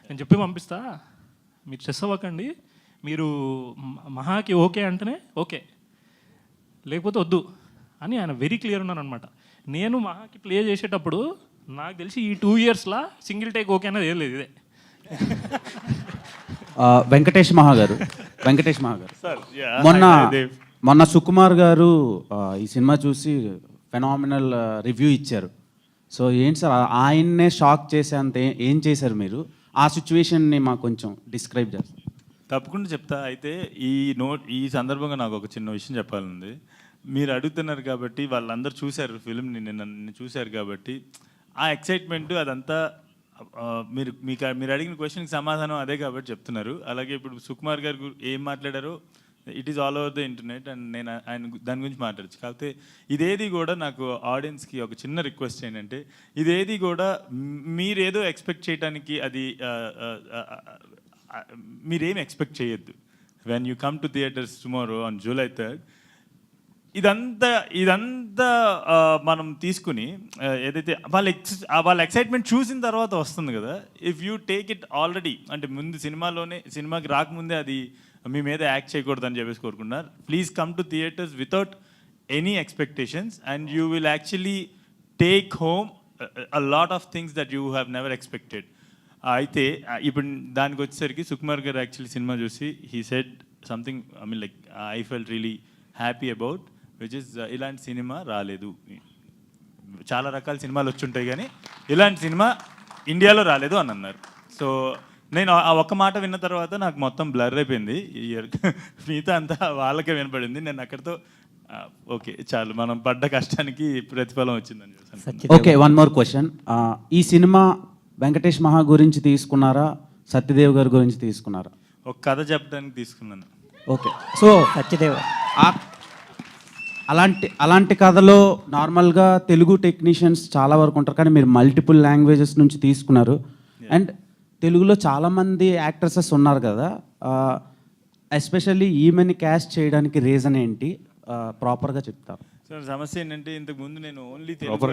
నేను చెప్పి పంపిస్తా, మీరు స్ట్రెస్ అవ్వకండి, మీరు మహాకి ఓకే అంటేనే ఓకే, లేకపోతే వద్దు అని ఆయన వెరీ క్లియర్ ఉన్నాను అనమాట. నేను మహాకి ప్లే చేసేటప్పుడు నాకు తెలిసి ఈ 2 yearsలో సింగిల్ టేక్ ఓకే అనేది ఏం లేదు. ఇదే వెంకటేష్ మహా గారు మొన్న సుకుమార్ గారు ఈ సినిమా చూసి ఫెనామినల్ రివ్యూ ఇచ్చారు. సో ఏంటి సార్, ఆయన్నే షాక్ చేసేంత ఏం చేశారు మీరు? ఆ సిచ్యువేషన్ని మాకు కొంచెం డిస్క్రైబ్ చేస్తారు. తప్పకుండా చెప్తా. అయితే ఈ సందర్భంగా నాకు ఒక చిన్న విషయం చెప్పాలండి. మీరు అడుగుతున్నారు కాబట్టి, వాళ్ళందరూ చూశారు ఫిల్మ్ని, నిన్న చూశారు కాబట్టి ఆ ఎక్సైట్మెంట్ అదంతా మీరు అడిగిన క్వశ్చన్కి సమాధానం అదే కాబట్టి చెప్తున్నారు. అలాగే ఇప్పుడు సుకుమార్ గారు ఏం మాట్లాడారో it is all over the internet and నేను ఆయన దాని గురించి మాట్లాడచ్చు. కాకపోతే ఇదేది కూడా నాకు ఆడియన్స్కి ఒక చిన్న రిక్వెస్ట్ ఏంటంటే, ఇదేది కూడా మీరేదో ఎక్స్పెక్ట్ చేయడానికి అది మీరేం ఎక్స్పెక్ట్ చేయొద్దు. When you come to theatres tomorrow on July 3rd, ఇదంతా మనం తీసుకుని ఏదైతే వాళ్ళ ఎక్సైట్మెంట్ చూసిన తర్వాత వస్తుంది కదా. If you take it already అంటే ముందు సినిమాకి రాకముందే అది మీ మీద యాక్ట్ చేయకూడదని చెప్పేసి కోరుకున్నారు. Please come to theatres without any expectations and you will actually take home a lot of things that you have never expected. అయితే ఇప్పుడు దానికి వచ్చేసరికి సుకుమార్ గారు యాక్చువల్లీ సినిమా చూసి he said something, I mean like I felt really happy about, which is ఇలాంటి cinema రాలేదు. చాలా రకాల సినిమాలు వచ్చి ఉంటాయి కానీ ఇలాంటి సినిమా ఇండియాలో రాలేదు అని అన్నారు. సో నేను ఆ ఒక్క మాట విన్న తర్వాత నాకు మొత్తం బ్లర్ అయిపోయింది. మిగతా అంతా వాళ్ళకే వినపడింది. నేను అక్కడితో ఓకే చాలు, మనం పడ్డ కష్టానికి ప్రతిఫలం వచ్చిందని చూసాను. Okay, one more question. ఈ సినిమా వెంకటేష్ మహా గురించి తీసుకున్నారా, సత్యదేవ్ గారి గురించి తీసుకున్నారా? ఒక కథ చెప్పడానికి తీసుకున్నాను. ఓకే, సో సత్యదేవ్ అలాంటి కథలో నార్మల్గా తెలుగు టెక్నీషియన్స్ చాలా వరకు ఉంటారు, కానీ మీరు మల్టిపుల్ లాంగ్వేజెస్ నుంచి తీసుకున్నారు. అండ్ తెలుగులో చాలామంది యాక్ట్రసెస్ ఉన్నారు కదా, ఎస్పెషల్లీ ఈమెని క్యాస్ట్ చేయడానికి రీజన్ ఏంటి, ప్రాపర్గా చెప్తారు? సార్ సమస్య ఏంటంటే ఇంతకు ముందు నేను ఓన్లీ తెలుగు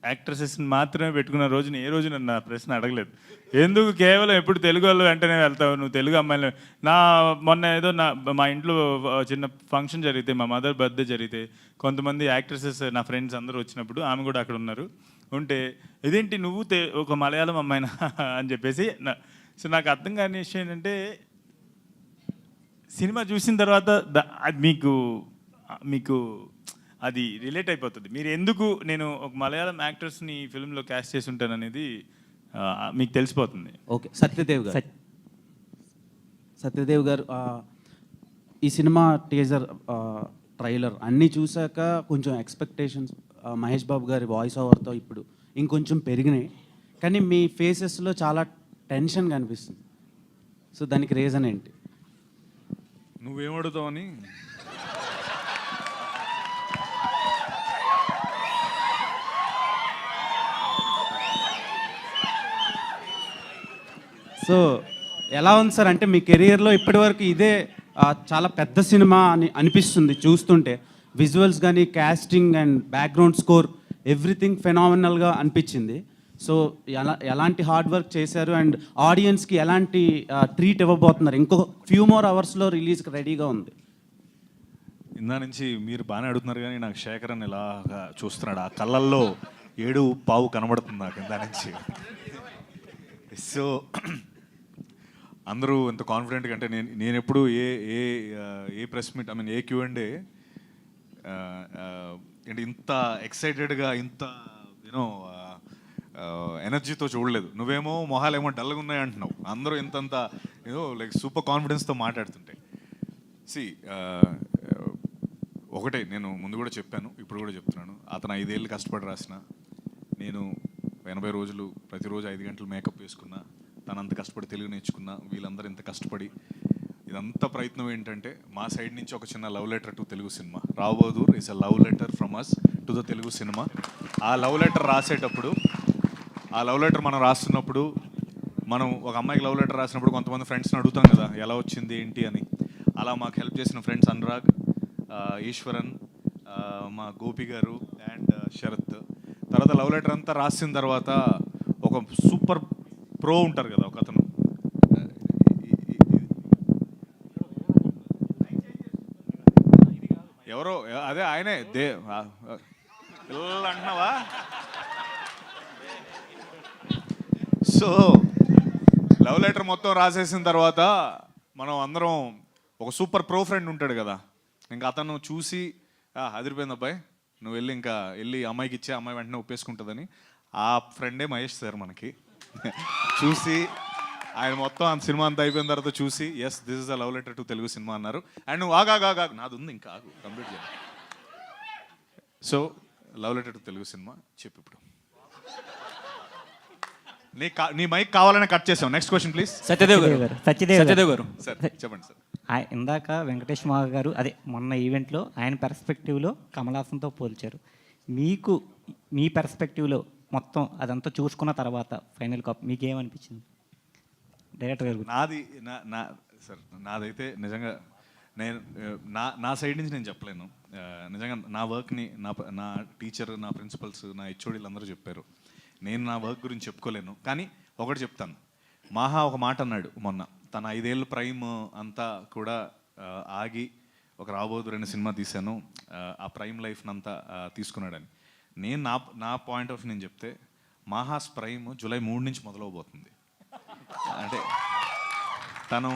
యాక్ట్రసెస్ మాత్రమే పెట్టుకున్న రోజున ఏ రోజు నన్ను నా ప్రశ్న అడగలేదు. ఎందుకు కేవలం ఎప్పుడు తెలుగు వాళ్ళు వెంటనే వెళ్తావు, నువ్వు తెలుగు అమ్మాయిలు? మొన్న ఏదో మా ఇంట్లో చిన్న ఫంక్షన్ జరిగితే, మా మదర్ బర్త్డే జరిగితే, కొంతమంది యాక్ట్రసెస్ నా ఫ్రెండ్స్ అందరూ వచ్చినప్పుడు ఆమె కూడా అక్కడ ఉన్నారు. ఉంటే ఇదేంటి నువ్వు ఒక మలయాళం అమ్మాయినా అని చెప్పేసి సో నాకు అర్థం కాని విషయం ఏంటంటే, సినిమా చూసిన తర్వాత అది మీకు అది రిలేట్ అయిపోతుంది. మీరు ఎందుకు నేను ఒక మలయాళం యాక్టర్స్ని ఫిల్మ్లో క్యాస్ట్ చేసి ఉంటాను అనేది మీకు తెలిసిపోతుంది. ఓకే, సత్యదేవ్ గారు ఈ సినిమా టీజర్, ట్రైలర్ అన్నీ చూశాక కొంచెం ఎక్స్పెక్టేషన్స్ మహేష్ బాబు గారి వాయిస్ ఓవర్తో ఇప్పుడు ఇంకొంచెం పెరిగినాయి, కానీ మీ ఫేసెస్లో చాలా టెన్షన్ కనిపిస్తుంది. సో దానికి రీజన్ ఏంటి? నువ్వేమడుగుతావని. సో ఎలా ఉంది సార్, అంటే మీ కెరియర్లో ఇప్పటివరకు ఇదే చాలా పెద్ద సినిమా అని అనిపిస్తుంది చూస్తుంటే. విజువల్స్ కానీ, casting and background score, everything ఫెనామినల్గా అనిపించింది. సో ఎలాంటి హార్డ్ వర్క్ చేశారు అండ్ ఆడియన్స్కి ఎలాంటి ట్రీట్ ఇవ్వబోతున్నారు? ఇంకో ఫ్యూ మోర్ అవర్స్లో రిలీజ్కి రెడీగా ఉంది. ఇందా నుంచి మీరు బాగానే అడుగుతున్నారు, కానీ నాకు శేఖరన్ ఇలాగా చూస్తున్నాడు, ఆ కళ్ళల్లో 7 కనబడుతుంది నాకు ఇందా నుంచి. సో అందరూ ఎంత కాన్ఫిడెంట్గా, అంటే నేను ఎప్పుడు ఏ ప్రెస్ మీట్, ఐ మీన్ ఏ Q&A అంటే ఇంత ఎక్సైటెడ్గా, ఇంత యూనో ఎనర్జీతో చూడలేదు. నువ్వేమో మొహాలేమో డల్గా ఉన్నాయి అంటున్నావు, అందరూ ఇంతంత లైక్ సూపర్ కాన్ఫిడెన్స్తో మాట్లాడుతుంటే. ఒకటే నేను ముందు కూడా చెప్పాను, ఇప్పుడు కూడా చెప్తున్నాను, అతను 5 ఏళ్ళు కష్టపడి రాసిన, నేను 80 రోజులు ప్రతిరోజు 5 గంటలు మేకప్ వేసుకున్నా, తను అంత కష్టపడి తెలుగు నేర్చుకున్నా, వీళ్ళందరూ ఇంత కష్టపడి, ఇదంతా ప్రయత్నం ఏంటంటే మా సైడ్ నుంచి ఒక చిన్న love letter to Telugu cinema. రాబోదూర్ is a love letter from us to the Telugu cinema. ఆ లవ్ లెటర్ రాసేటప్పుడు, ఆ లవ్ లెటర్ మనం రాస్తున్నప్పుడు, మనం ఒక అమ్మాయికి లవ్ లెటర్ రాసినప్పుడు కొంతమంది ఫ్రెండ్స్ని అడుగుతాం కదా ఎలా వచ్చింది ఏంటి అని. అలా మాకు హెల్ప్ చేసిన ఫ్రెండ్స్ అనురాగ్, ఈశ్వరన్, మా గోపి గారు అండ్ శరత్. తర్వాత లవ్ లెటర్ అంతా రాసిన తర్వాత ఒక సూపర్ ప్రో ఉంటారు కదా ఒక అతను, ఎవరో అదే ఆయనే పిల్లలు అంటున్నావా. సో లవ్ లెటర్ మొత్తం రాసేసిన తర్వాత మనం అందరం, ఒక సూపర్ ప్రో ఫ్రెండ్ ఉంటాడు కదా, ఇంకా అతను చూసి అదిరిపోయింది అబ్బాయి, నువ్వు వెళ్ళి అమ్మాయికి ఇచ్చే, అమ్మాయి వెంటనే ఒప్పేసుకుంటుందని. ఆ ఫ్రెండే మహేష్ సార్ మనకి చూసి, ఆయన మొత్తం ఆ సినిమా అంతా అయిపోయిన తర్వాత చూసి, yes this is a love letter to Telugu cinema అన్నారు. అండ్ నువ్వు ఆగా నాది ఉంది, ఇంకా ఆగు, కంప్లీట్ చేయాలి. So love letter to Telugu cinema చెప్పు ఇప్పుడు. నీ మైక్ కావాలని కట్ చేసాం. Next question please. సత్యదేవ్ గారు సార్ చెప్పండి సార్. ఇందాక వెంకటేష్ మావ గారు అదే మొన్న ఈవెంట్లో ఆయన పెర్స్పెక్టివ్లో కమల్ హాసన్తో పోల్చారు. మీ పెర్స్పెక్టివ్లో మొత్తం అదంతా చూసుకున్న తర్వాత ఫైనల్ కాపీ మీకేమనిపించింది డైరెక్టర్ గారు? సార్ నాదైతే నిజంగా నేను నా సైడ్ నుంచి నేను చెప్పలేను. నిజంగా నా వర్క్ని నా టీచర్, నా ప్రిన్సిపల్స్, నా హెచ్ఓడీలు అందరూ చెప్పారు. నేను నా వర్క్ గురించి చెప్పుకోలేను, కానీ ఒకటి చెప్తాను. మాహా ఒక మాట అన్నాడు మొన్న, తన 5 ఏళ్ళ ప్రైమ్ అంతా కూడా ఆగి ఒక రాబోదు 2 సినిమా తీశాను, ఆ ప్రైమ్ లైఫ్ని అంతా తీసుకున్నాడని. నేను నా పాయింట్ ఆఫ్ నేను చెప్తే, మాహాస్ ప్రైమ్ జూలై 3 నుంచి మొదలవబోతుంది. అంటే తను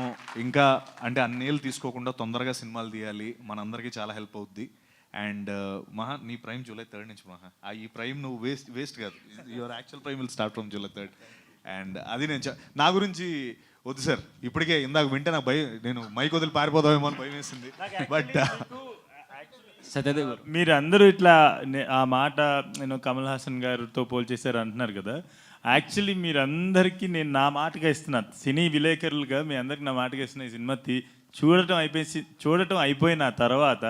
ఇంకా అంటే అన్నేళ్ళు తీసుకోకుండా తొందరగా సినిమాలు తీయాలి, మనందరికీ చాలా హెల్ప్ అవుద్ది. అండ్ మహా నీ ప్రైమ్ జూలై 3 నుంచి మహా, ఈ ప్రైమ్ నువ్వు వేస్ట్ కాదు, your actual prime will start from July 3. And అది నేను నా గురించి వద్దు సార్, ఇప్పటికే ఇందాక వింటే నాకు నేను మైక్ వదిలి పారిపోదామేమో అని భయం వేసింది. బట్ మీరు అందరూ ఇట్లా ఆ మాట నేను కమల్ హాసన్ గారితో పోల్చేశారు అంటున్నారు కదా. యాక్చువల్లీ మీరందరికీ నేను నా మాటగా ఇస్తున్నాను, సినీ విలేకరులుగా మీ అందరికి నా మాటగా ఇస్తున్నా. ఈ సినిమా చూడటం అయిపోయిన తర్వాత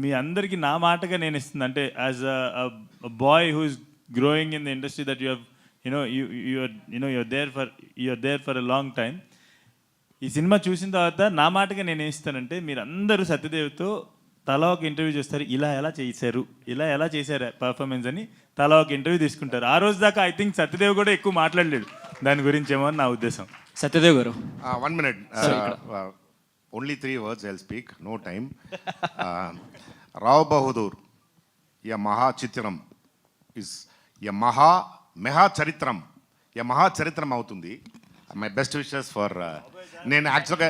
మీ అందరికీ నా మాటగా నేను ఇస్తుంది అంటే as a boy who is growing in the industry that you have you're there for a long time. ఈ సినిమా చూసిన తర్వాత నా మాటగా నేను ఏం ఇస్తానంటే, మీరు అందరూ సత్యదేవ్తో తలా ఒక ఇంటర్వ్యూ చేస్తారు, ఇలా ఎలా చేశారు పర్ఫార్మెన్స్ అని తలా ఒక ఇంటర్వ్యూ తీసుకుంటారు. ఆ రోజు దాకా ఐ థింక్ సత్యదేవ్ కూడా ఎక్కువ మాట్లాడలేడు దాని గురించి ఏమో అని నా ఉద్దేశం. సత్యదేవ్ గారు 1 minute. Only 3 words I'll speak, no time. Rao Bahadur, ya Maha Chitram is ya Maha Charitram అవుతుంది. My best wishes for నేను యాక్చువల్గా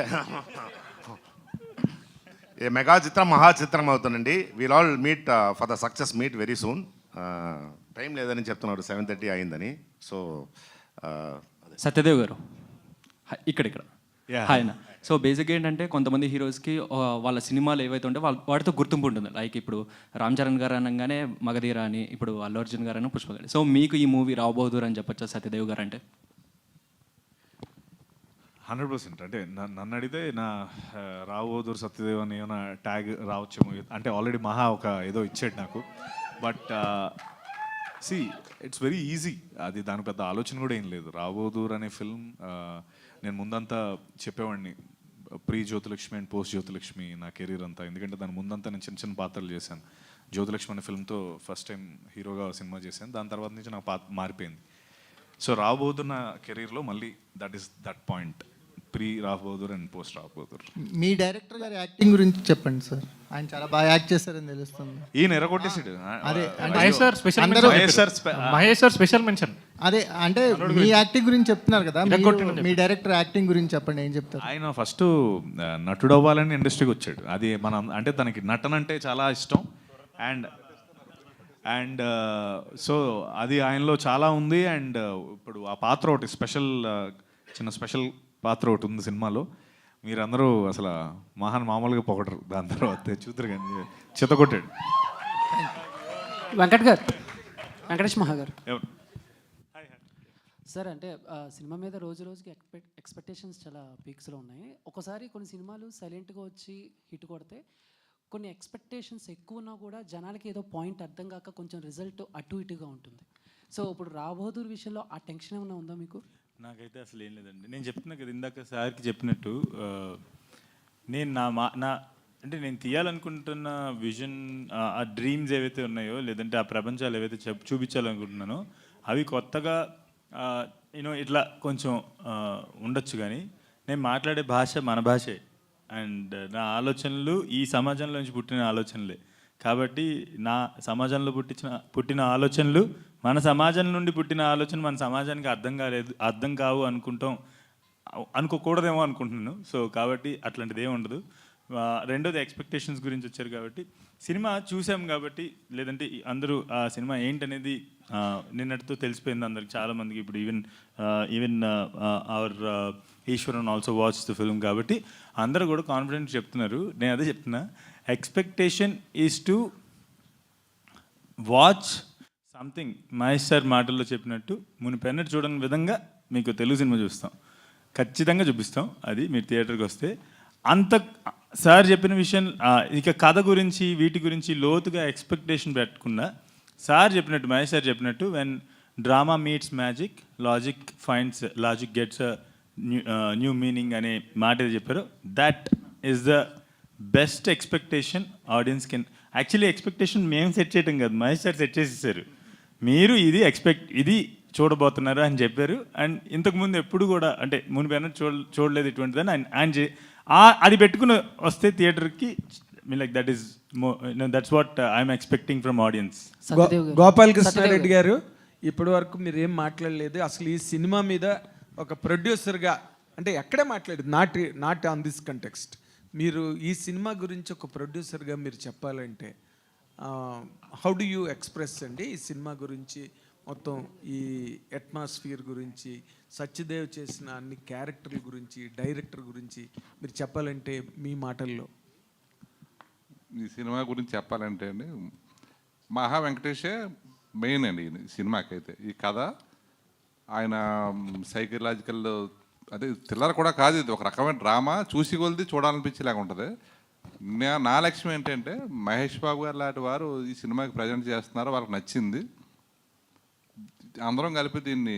ఏ మెగా చిత్రం మహా చిత్రం అవుతుందండి. We'll all meet for the success meet very soon. Time లేదని చెప్తున్నారు, 7:30 అయిందని. సో సత్యదేవ్ గారు ఇక్కడ హాయ్ నా. సో బేసిక్గా ఏంటంటే కొంతమంది హీరోస్కి వాళ్ళ సినిమాలు ఏవైతే ఉంటే వాటితో గుర్తింపు ఉంటుంది. లైక్ ఇప్పుడు రామ్ చరణ్ గారు అనగానే మగధీర అని, ఇప్పుడు అల్లు అర్జున్ గారు అని పుష్ప గారు. సో మీకు ఈ మూవీ రావ్ బహదూర్ అని చెప్పొచ్చా సత్యదేవ్ గారు అంటే? 100%. అంటే నన్ను అడిగితే నా రావ్ బహదూర్ సత్యదేవ్ అని ఏమైనా ట్యాగ్ రావచ్చేమో. అంటే ఆల్రెడీ మహా ఒక ఏదో ఇచ్చాడు నాకు. But see it's very easy. అది దాని పెద్ద ఆలోచన కూడా ఏం లేదు. రావ్ బహదూర్ అనే ఫిల్మ్ నేను ముందంతా చెప్పేవాడిని, pre Jyothilakshmi and post Jyothilakshmi నా కెరీర్ అంతా. ఎందుకంటే దాని ముందంతా నేను చిన్న చిన్న పాత్రలు చేశాను. జ్యోతిలక్ష్మి అనే ఫిల్మ్తో ఫస్ట్ టైం హీరోగా సినిమా చేశాను. దాని తర్వాత నుంచి నాకు పాత్ర మారిపోయింది. సో రావ్ బహదూర్ నా కెరీర్లో మళ్ళీ that point, pre Rao Bahadur and post Rao Bahadur. Me director గారి యాక్టింగ్ గురించి చెప్పండి సార్. ఆయన చాలా బాగా యాక్ట్ చేస్తారని తెలుస్తుంది. ఈయన ఎరగొట్టేసాడు. అదే మహేష్ సార్ స్పెషల్ మెన్షన్. అదే అంటే మీ యాక్టింగ్ గురించి చెప్తున్నారు కదా, మీ డైరెక్టర్ యాక్టింగ్ గురించి చెప్పండి, ఏం చెప్తారు? ఆయన ఫస్ట్ నటుడు అవ్వాలని ఇండస్ట్రీకి వచ్చాడు. అది మనం అంటే తనకి నటన అంటే చాలా ఇష్టం. అండ్ సో అది ఆయనలో చాలా ఉంది. అండ్ ఇప్పుడు ఆ పాత్ర ఒకటి చిన్న స్పెషల్ పాత్ర ఒకటి ఉంది సినిమాలో. మీరందరూ అసలు మామూలుగా పొగడరు. దాని తర్వాత చూద్దరు కానీ చితకొట్టాడు. వెంకటేష్ మహా గారు సార్, అంటే సినిమా మీద రోజుకి ఎక్స్పెక్టేషన్స్ చాలా పీక్స్లో ఉన్నాయి. ఒకసారి కొన్ని సినిమాలు సైలెంట్గా వచ్చి హిట్ కొడితే, కొన్ని ఎక్స్పెక్టేషన్స్ ఎక్కువ ఉన్నా కూడా జనాలకి ఏదో పాయింట్ అర్థం కాక కొంచెం రిజల్ట్ అటు ఇటుగా ఉంటుంది. సో ఇప్పుడు రావ్ బహదూర్ విషయంలో ఆ టెన్షన్ ఏమైనా ఉందా మీకు? నాకైతే అసలు ఏం లేదండి. నేను చెప్తున్నా కదా ఇందాక సార్కి చెప్పినట్టు, నేను అంటే నేను తీయాలనుకుంటున్న విజన్, ఆ డ్రీమ్స్ ఏవైతే ఉన్నాయో, లేదంటే ఆ ప్రపంచాలు ఏవైతే చూపించాలనుకుంటున్నానో అవి కొత్తగా ఇట్లా కొంచెం ఉండొచ్చు. కానీ నేను మాట్లాడే భాష మన భాషే. అండ్ నా ఆలోచనలు ఈ సమాజంలో నుంచి పుట్టిన ఆలోచనలే. కాబట్టి నా సమాజంలో పుట్టిన ఆలోచనలు, మన సమాజం నుండి పుట్టిన ఆలోచన మన సమాజానికి అర్థం కావు అనుకోకూడదేమో అనుకుంటున్నాను. సో కాబట్టి అట్లాంటిది ఏమి ఉండదు. రెండోది ఎక్స్పెక్టేషన్స్ గురించి వచ్చారు కాబట్టి, సినిమా చూసాం కాబట్టి, లేదంటే అందరూ ఆ సినిమా ఏంటనేది నిన్నటితో తెలిసిపోయింది అందరికి, చాలామందికి. ఇప్పుడు even our Eshwaran also watch the film. కాబట్టి అందరూ కూడా కాన్ఫిడెంట్ చెప్తున్నారు. నేను అదే చెప్తున్నా, expectation is to watch something. Mahesh sir మాటల్లో చెప్పినట్టు, మునిపెన్నట్టు చూడని విధంగా మీకు తెలుగు సినిమా చూస్తాం, ఖచ్చితంగా చూపిస్తాం. అది మీరు థియేటర్కి వస్తే. అంత సార్ చెప్పిన విషయం, ఇక కథ గురించి వీటి గురించి లోతుగా ఎక్స్పెక్టేషన్ పెట్టకుండా, సార్ చెప్పినట్టు, మహేష్ సార్ చెప్పినట్టు, when drama meets magic, logic gets new meaning అనే మాట ఏది చెప్పారో, that is the best expectation audience can. Actually expectation మేము సెట్ చేయటం కాదు, మహేష్ సార్ సెట్ చేసేసారు. మీరు ఇది చూడబోతున్నారు అని చెప్పారు. అండ్ ఇంతకుముందు ఎప్పుడు కూడా, అంటే మునిపైన చూడలేదు ఇటువంటిదని ఆయన అది పెట్టుకుని వస్తే థియేటర్కి, like that's what I'm expecting from audience. Gopalakrishnareddy గారు, ఇప్పటి వరకు మీరు ఏం మాట్లాడలేదు. అసలు ఈ సినిమా మీద ఒక ప్రొడ్యూసర్గా, అంటే ఎక్కడే మాట్లాడేది, నాట్ ఆన్ దిస్ కంటెక్స్ట్. మీరు ఈ సినిమా గురించి ఒక ప్రొడ్యూసర్గా మీరు చెప్పాలంటే హౌ డు యూ ఎక్స్ప్రెస్ అండి ఈ సినిమా గురించి, మొత్తం ఈ అట్మాస్ఫియర్ గురించి, సత్యదేవ్ చేసిన అన్ని క్యారెక్టర్ల గురించి, డైరెక్టర్ గురించి మీరు చెప్పాలంటే మీ మాటల్లో? ఈ సినిమా గురించి చెప్పాలంటే అండి, మహా వెంకటేషే మెయిన్ అండి ఈ సినిమాకైతే. ఈ కథ ఆయన సైకలాజికల్, అదే థ్రిల్లర్ కూడా కాదు, ఇది ఒక రకమైన డ్రామా. చూసి కొలిది చూడాలనిపించేలాగా ఉంటుంది. నా లక్ష్యం ఏంటంటే మహేష్ బాబు గారు లాంటి వారు ఈ సినిమాకి ప్రజెంట్ చేస్తున్నారు, వాళ్ళకి నచ్చింది, అందరం కలిపి దీన్ని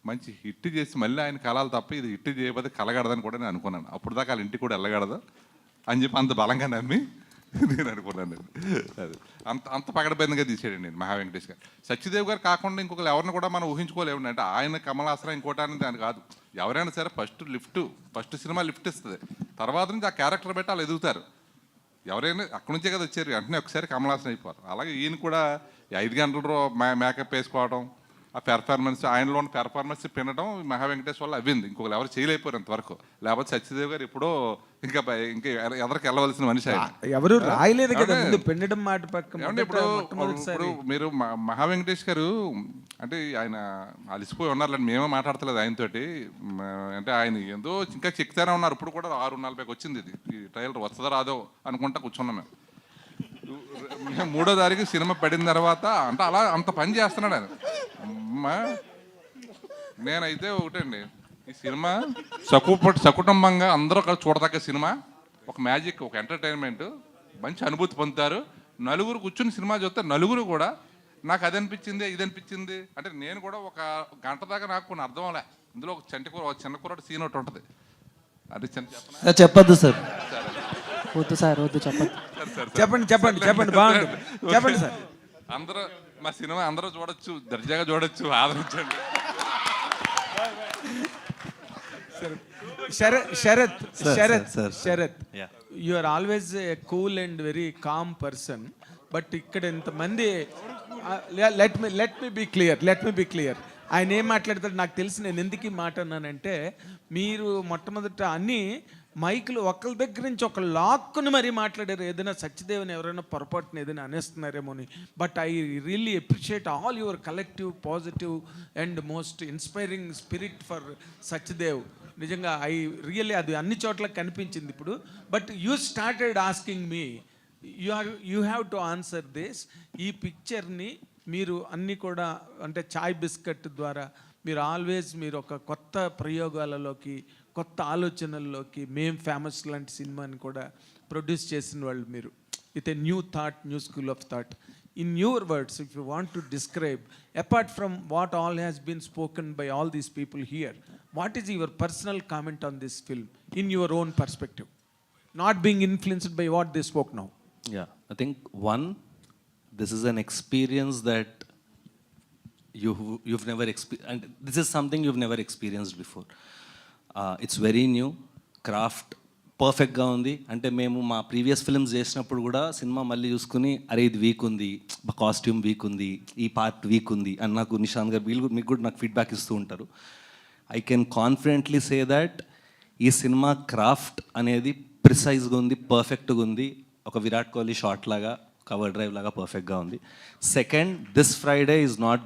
మంచి హిట్ చేసి మళ్ళీ ఆయన కలాలి తప్ప ఇది హిట్ చేయకపోతే కలగడదని కూడా నేను అనుకున్నాను. అప్పుడు దాకా వాళ్ళ ఇంటికి కూడా వెళ్ళగడదు అని చెప్పి అంత బలంగా నమ్మి నేను అనుకున్నాను. అది అంత పగడబందిగా తీసాడండి నేను మహా వెంకటేష్ గారు. సత్యదేవ్ గారు కాకుండా ఇంకొకరు ఎవరిని కూడా మనం ఊహించుకోలేము. అంటే ఆయన కమల్ హాసన్ ఇంకోటి అనేది దాని కాదు. ఎవరైనా సరే ఫస్ట్ సినిమా లిఫ్ట్ ఇస్తుంది, తర్వాత నుంచి ఆ క్యారెక్టర్ పెట్టి వాళ్ళు ఎదుగుతారు. ఎవరైనా అక్కడి నుంచే కదా వచ్చారు, వెంటనే ఒకసారి కమల్ హాసన్ అయిపోరు. అలాగే ఈయన కూడా 5 గంటలు మేకప్ వేసుకోవడం, ఆ పెర్ఫార్మెన్స్, ఆయనలో ఉన్న పెర్ఫార్మెన్స్ పినడం మహా వెంకటేష్ వల్ల అవ్వింది. ఇంకొకరు ఎవరు చేయలేకపోయారు ఇంతవరకు. లేకపోతే సత్యదేవ్ గారు ఎప్పుడో ఇంకా ఎదరికి వెళ్ళవలసిన మనిషి ఆయన. ఎవరు రాయలేదు కదా ముందు పెండడం మాట పక్కన. ఇప్పుడు మీరు మహా వెంకటేష్ గారు అంటే ఆయన అలసిపోయి ఉన్నారులేండి, మేమే మాట్లాడతలేదు ఆయనతోటి. అంటే ఆయన ఏదో ఇంకా చెక్తానే ఉన్నారు. ఇప్పుడు కూడా 6:40 వచ్చింది ఇది, ఈ ట్రైలర్ వస్తుందో రాదో అనుకుంటా కూర్చున్నాం మేము. 3వ తారీఖు సినిమా పడిన తర్వాత అంటే అలా అంత పని చేస్తున్నాడు ఆయన. నేనైతే ఒకటండి, ఈ సినిమా సకుటుంబంగా అందరూ కలిసి చూడదగ్గ సినిమా. ఒక మ్యాజిక్, ఒక ఎంటర్టైన్మెంట్, మంచి అనుభూతి పొందుతారు. నలుగురు కూర్చుని సినిమా చూస్తే నలుగురు కూడా నాకు అది అనిపించింది ఇది అనిపించింది అంటే నేను కూడా ఒక గంట దాకా నాకు కొన్ని అర్థం అవలే. ఇందులో ఒక చిన్న కూర సీన్ ఒకటి ఉంటుంది. అది చెప్పద్దు సార్. వద్దు సార్, వద్దు చెప్పండి బాగుంటుంది, చెప్పండి సార్. అందరూ మా సినిమా అందరూ చూడొచ్చు, దర్జాగా చూడొచ్చు, ఆదరించండి. Sharath, you are always a cool and very calm person. But ఇక్కడ ఇంతమంది, లెట్ మీ బి క్లియర్. ఆయన ఏం మాట్లాడతాడు నాకు తెలిసి. నేను ఎందుకు ఈ మాట అన్నానంటే, మీరు మొట్టమొదట అన్నీ మైకులు ఒకళ్ళ దగ్గర నుంచి ఒక లాక్కుని మరీ మాట్లాడారు. ఏదైనా సత్యదేవ్ని ఎవరైనా పొరపాటున ఏదైనా అనేస్తున్నారేమో అని. But I really appreciate all your collective positive and most inspiring spirit for Satyadev. నిజంగా రియల్లీ అది అన్ని చోట్ల కనిపించింది ఇప్పుడు. But you started asking me, you have to answer this. ఈ పిక్చర్ని మీరు అన్నీ కూడా అంటే చాయ్ బిస్కెట్ ద్వారా మీరు ఒక కొత్త ప్రయోగాలలోకి, కొత్త ఆలోచనల్లోకి, మేం ఫేమస్ లాంటి సినిమాని కూడా ప్రొడ్యూస్ చేసిన వాళ్ళు మీరు. With a new school of thought. In your words, if you want to describe, apart from what all has been spoken by all these people here, what is your personal comment on this film in your own perspective, not being influenced by what they spoke now? I think one, this is an experience that you've never experienced, and this is something you've never experienced before. It's very new. Craft పర్ఫెక్ట్గా ఉంది. అంటే మేము మా previous films చేసినప్పుడు కూడా cinema మళ్ళీ చూసుకుని అరే ఇది వీక్ ఉంది, కాస్ట్యూమ్ వీక్ ఉంది, ఈ పార్ట్ వీక్ ఉంది అని నాకు నిశాంత్ గారు మీకు కూడా నాకు ఫీడ్బ్యాక్ ఇస్తూ ఉంటారు. I can confidently say that ఈ సినిమా క్రాఫ్ట్ అనేది ప్రిసైజ్గా ఉంది, పర్ఫెక్ట్గా ఉంది. ఒక విరాట్ కోహ్లీ షాట్ లాగా, కవర్ డ్రైవ్ లాగా పర్ఫెక్ట్గా ఉంది. Second, this Friday is not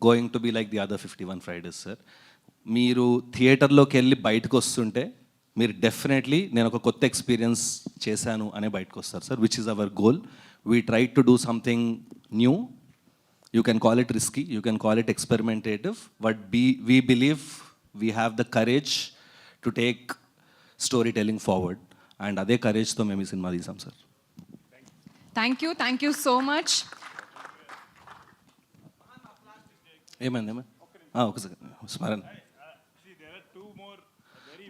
going to be like the other 51 Fridays sir. మీరు థియేటర్లోకి వెళ్ళి బయటకు వస్తుంటే మీరు డెఫినెట్లీ నేను ఒక కొత్త ఎక్స్పీరియన్స్ చేశాను అనే బయటకు వస్తారు sir, which is our goal. We try to do something new. You can call it risky, you can call it experimentative, but we believe we have the courage to take story telling forward. And అదే కరేజ్తో మేము ఈ cinema తీసాం sir. Thank you so much. ఏమైంది ఒక second స్మరణ.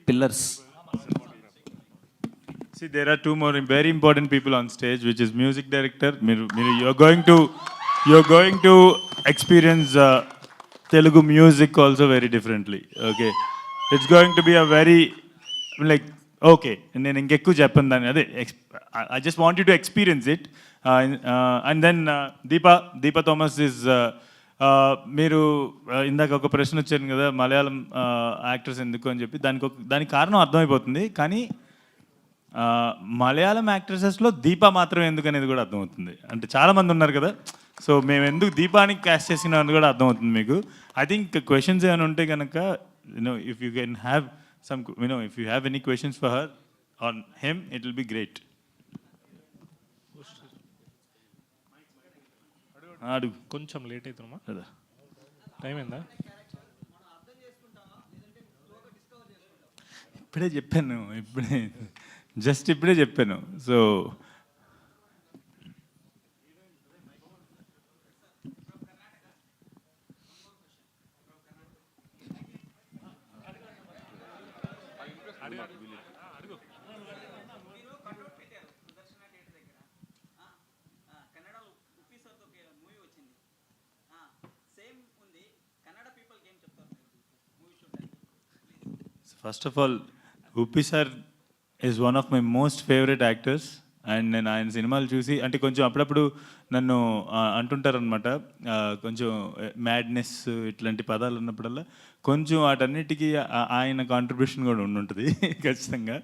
Pillars. See, there are two more very important people on stage, which is music director. You're going to experience Telugu music also very differently. Okay, it's going to be a very okay. నేను ఇంకెక్కువ చెప్పను దాన్ని. అదే I just want you to experience it. And then Deepa Thomas is మీరు ఇందాక ఒక ప్రశ్న వచ్చాను కదా, మలయాళం యాక్టర్స్ ఎందుకు అని చెప్పి. దానికి కారణం అర్థమైపోతుంది. కానీ మలయాళం యాక్ట్రెసెస్లో దీపా మాత్రం ఎందుకు అనేది కూడా అర్థమవుతుంది. అంటే చాలామంది ఉన్నారు కదా, సో మేము ఎందుకు దీపాని క్యాస్ట్ చేసినాం అని కూడా అర్థమవుతుంది మీకు. ఐ థింక్ క్వశ్చన్స్ ఏమైనా ఉంటే కనుక if you can have some if you have any questions for her on him, it will be great. అడుగు. కొంచెం లేట్ అవుతుందమ్మా, టైం ఏందా? ఇప్పుడే చెప్పాను, ఇప్పుడే జస్ట్ ఇప్పుడే చెప్పాను. So first of all Uppi sir is one of my most favourite actors. And నేను ఆయన సినిమాలు చూసి అంటే కొంచెం అప్పుడప్పుడు నన్ను అంటుంటారనమాట, కొంచెం మ్యాడ్నెస్ ఇట్లాంటి పదాలు ఉన్నప్పుడల్లా కొంచెం వాటన్నిటికీ ఆయన కాంట్రిబ్యూషన్ కూడా ఉండుంటుంది ఖచ్చితంగా.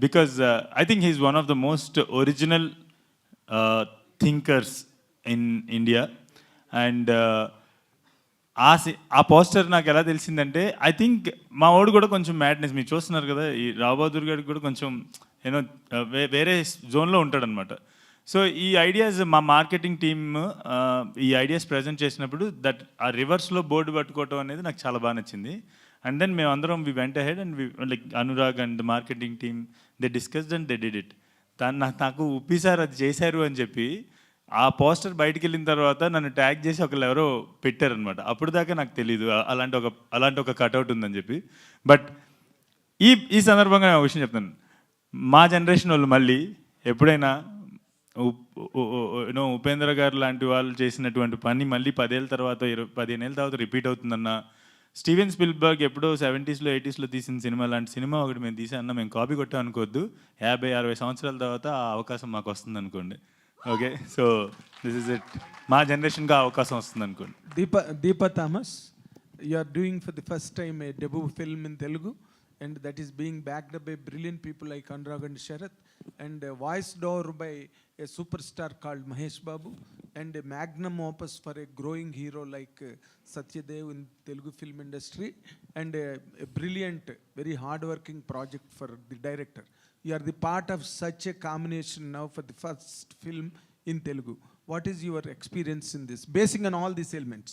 Because I think he's one of the most original thinkers in India. And ఆ పోస్టర్ నాకు ఎలా తెలిసిందంటే, ఐ థింక్ మా వాడు కూడా కొంచెం మ్యాడ్నెస్, మీరు చూస్తున్నారు కదా, ఈ రావు బహదూర్ గారికి కూడా కొంచెం యూనో వేరే జోన్లో ఉంటాడనమాట. సో ఈ ఐడియాస్ మా మార్కెటింగ్ టీమ్ ఈ ఐడియాస్ ప్రజెంట్ చేసినప్పుడు దట్ ఆ రివర్స్లో బోర్డు పట్టుకోవటం అనేది నాకు చాలా బాగా నచ్చింది. అండ్ దెన్ మేము అందరం వి వెంట ahead and like Anurag and marketing team they discussed and they did it. నాకు ఉప్పి సార్ అది చేశారు అని చెప్పి ఆ పోస్టర్ బయటికి వెళ్ళిన తర్వాత నన్ను ట్యాగ్ చేసి ఒకళ్ళు ఎవరో పెట్టారనమాట. అప్పుడు దాకా నాకు తెలీదు అలాంటి ఒక కటౌట్ ఉందని చెప్పి. బట్ ఈ సందర్భంగా నేను ఒక విషయం చెప్తాను. మా జనరేషన్ వాళ్ళు మళ్ళీ ఎప్పుడైనా ఉపేంద్ర గారు లాంటి వాళ్ళు చేసినటువంటి పని మళ్ళీ 10 ఏళ్ళ తర్వాత 15 ఏళ్ళ తర్వాత రిపీట్ అవుతుందన్న, స్టీవెన్ స్పిల్బర్గ్ ఎప్పుడో 70s, 80s తీసిన సినిమా లాంటి సినిమా ఒకటి మేము తీసామన్నా మేము కాపీ కొట్టాం అనుకోవద్దు. 50-60 సంవత్సరాల తర్వాత ఆ అవకాశం మాకు వస్తుంది అనుకోండి. Okay, so this is it. మా జనరేషన్గా అవకాశం వస్తుంది అనుకోండి. Deepa Thomas, you are doing for the first time a debut film in Telugu, and that is being backed up by brilliant people like Anurag and Sharath, and voiced over by a superstar called Mahesh Babu, and a magnum opus for a growing hero like Satyadev in Telugu film industry, and a brilliant, very hard-working project for the director. You are the part of such a combination now for the first film in Telugu. What is your experience in this, basing on all these elements?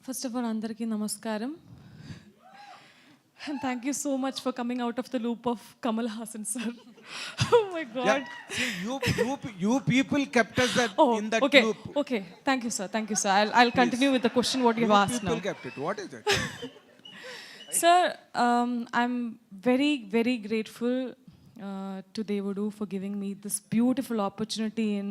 First of all, andarki namaskaram. And thank you so much for coming out of the loop of Kamal Haasan sir. Oh my God. Yeah. See, you people kept us in that okay, loop. Okay, thank you sir. I'll continue with the question what you've asked now. You people kept it. What is it? Sir, I'm very, very grateful to Devudu for giving me this beautiful opportunity in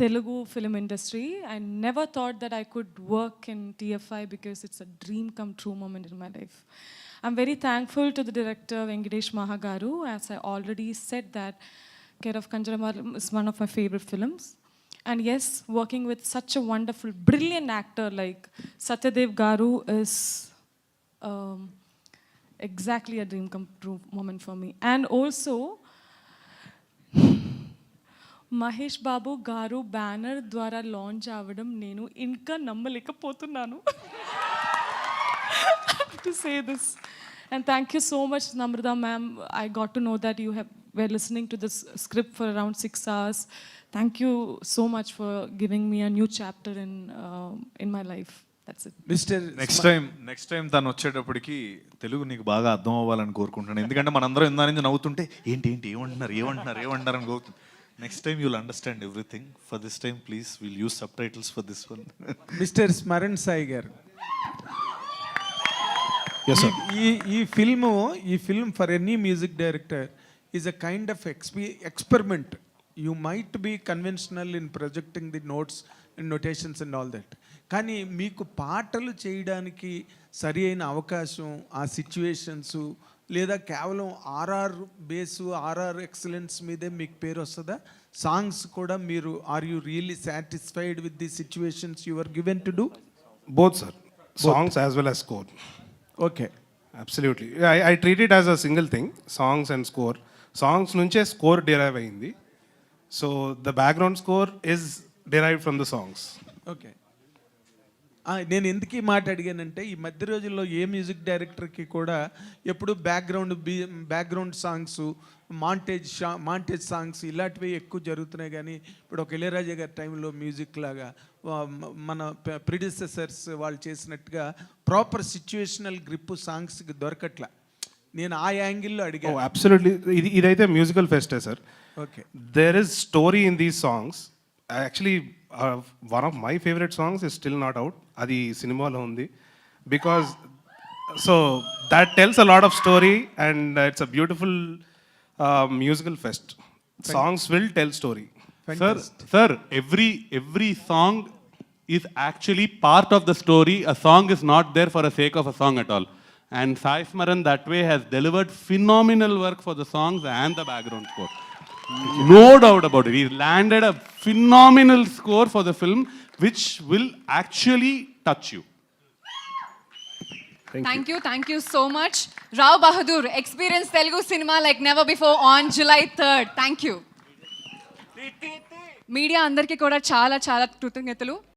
Telugu film industry. I never thought that I could work in TFI because it's a dream come true moment in my life. I'm very thankful to the director Venkatesh Mahagaru. As I already said that Care of Kanjaramalam is one of my favorite films. And yes, working with such a wonderful, brilliant actor like Satyadev Garu is exactly a dream come true moment for me. And also, Mahesh Babu Garu banner ద్వారా launch అవ్వడం నేను ఇంకా నమ్మలేకపోతున్నాను. To say this. And thank you so much, Namrata ma'am. I got to know that you were listening to this script for around 6 hours. Thank you so much for giving me a new chapter in my life. That's it. Mr. Next time తను వచ్చేటప్పటికి తెలుగు నీకు బాగా అర్థం అవ్వాలని కోరుకుంటున్నాను. ఎందుకంటే మనందరం ఇందా నుంచి నవ్వుతుంటే ఏంటి ఏమంటున్నారు అని కోరుతుంది. Next time you'll understand everything. For this time please will use subtitles for this one. Mister Smaran Sai garu, ఈ film for any music director is a kind of experiment. You might be conventional in projecting the notes and notations and all that, కానీ మీకు పాటలు చేయడానికి సరి అయిన అవకాశం, ఆ situations, లేదా కేవలం ఆర్ఆర్ బేసు, ఆర్ఆర్ ఎక్సలెన్స్ మీదే మీకు పేరు వస్తుందా? సాంగ్స్ కూడా మీరు are you really satisfied with the situations you are given to do? Both, sir. Songs as well as score. Okay. Absolutely. I treat it as a single thing, songs and score. Songs nunche score derive ayindi. So the background score is derived from the songs. Okay. నేను ఎందుకు ఈ మాట అడిగానంటే, ఈ మధ్య రోజుల్లో ఏ music డైరెక్టర్కి కూడా ఎప్పుడు బ్యాక్గ్రౌండ్ సాంగ్స్, మాంటేజ్ సాంగ్స్ ఇలాంటివి ఎక్కువ జరుగుతున్నాయి. కానీ ఇప్పుడు ఒక ఇళయరాజా గారి టైంలో మ్యూజిక్ లాగా మన ప్రిడిసెసర్స్ వాళ్ళు చేసినట్టుగా ప్రాపర్ సిచ్యువేషనల్ గ్రిప్ సాంగ్స్కి దొరకట్లా. నేను ఆ యాంగిల్లో ఓ అడిగాను. అబ్సల్యూట్లీ, ఇదైతే మ్యూజికల్ ఫెస్టే sir. Okay, there is story in these songs. Actually one of my favourite songs is still not out. అది సినిమాలో ఉంది. Because so that tells a lot of story and it's a beautiful musical fest. Songs will tell story. Sir, every song is actually part of the story. A song is not there for the sake of a song at all. And Sai Smaran that way has delivered phenomenal work for the songs and the background score. No doubt about it. He's landed a phenomenal score for the film, which will actually touch you. Thank you so much. Rao Bahadur, experience Telugu cinema like never before on July 3rd. Thank you. Media అందరికీ కూడా చాలా చాలా కృతజ్ఞతలు.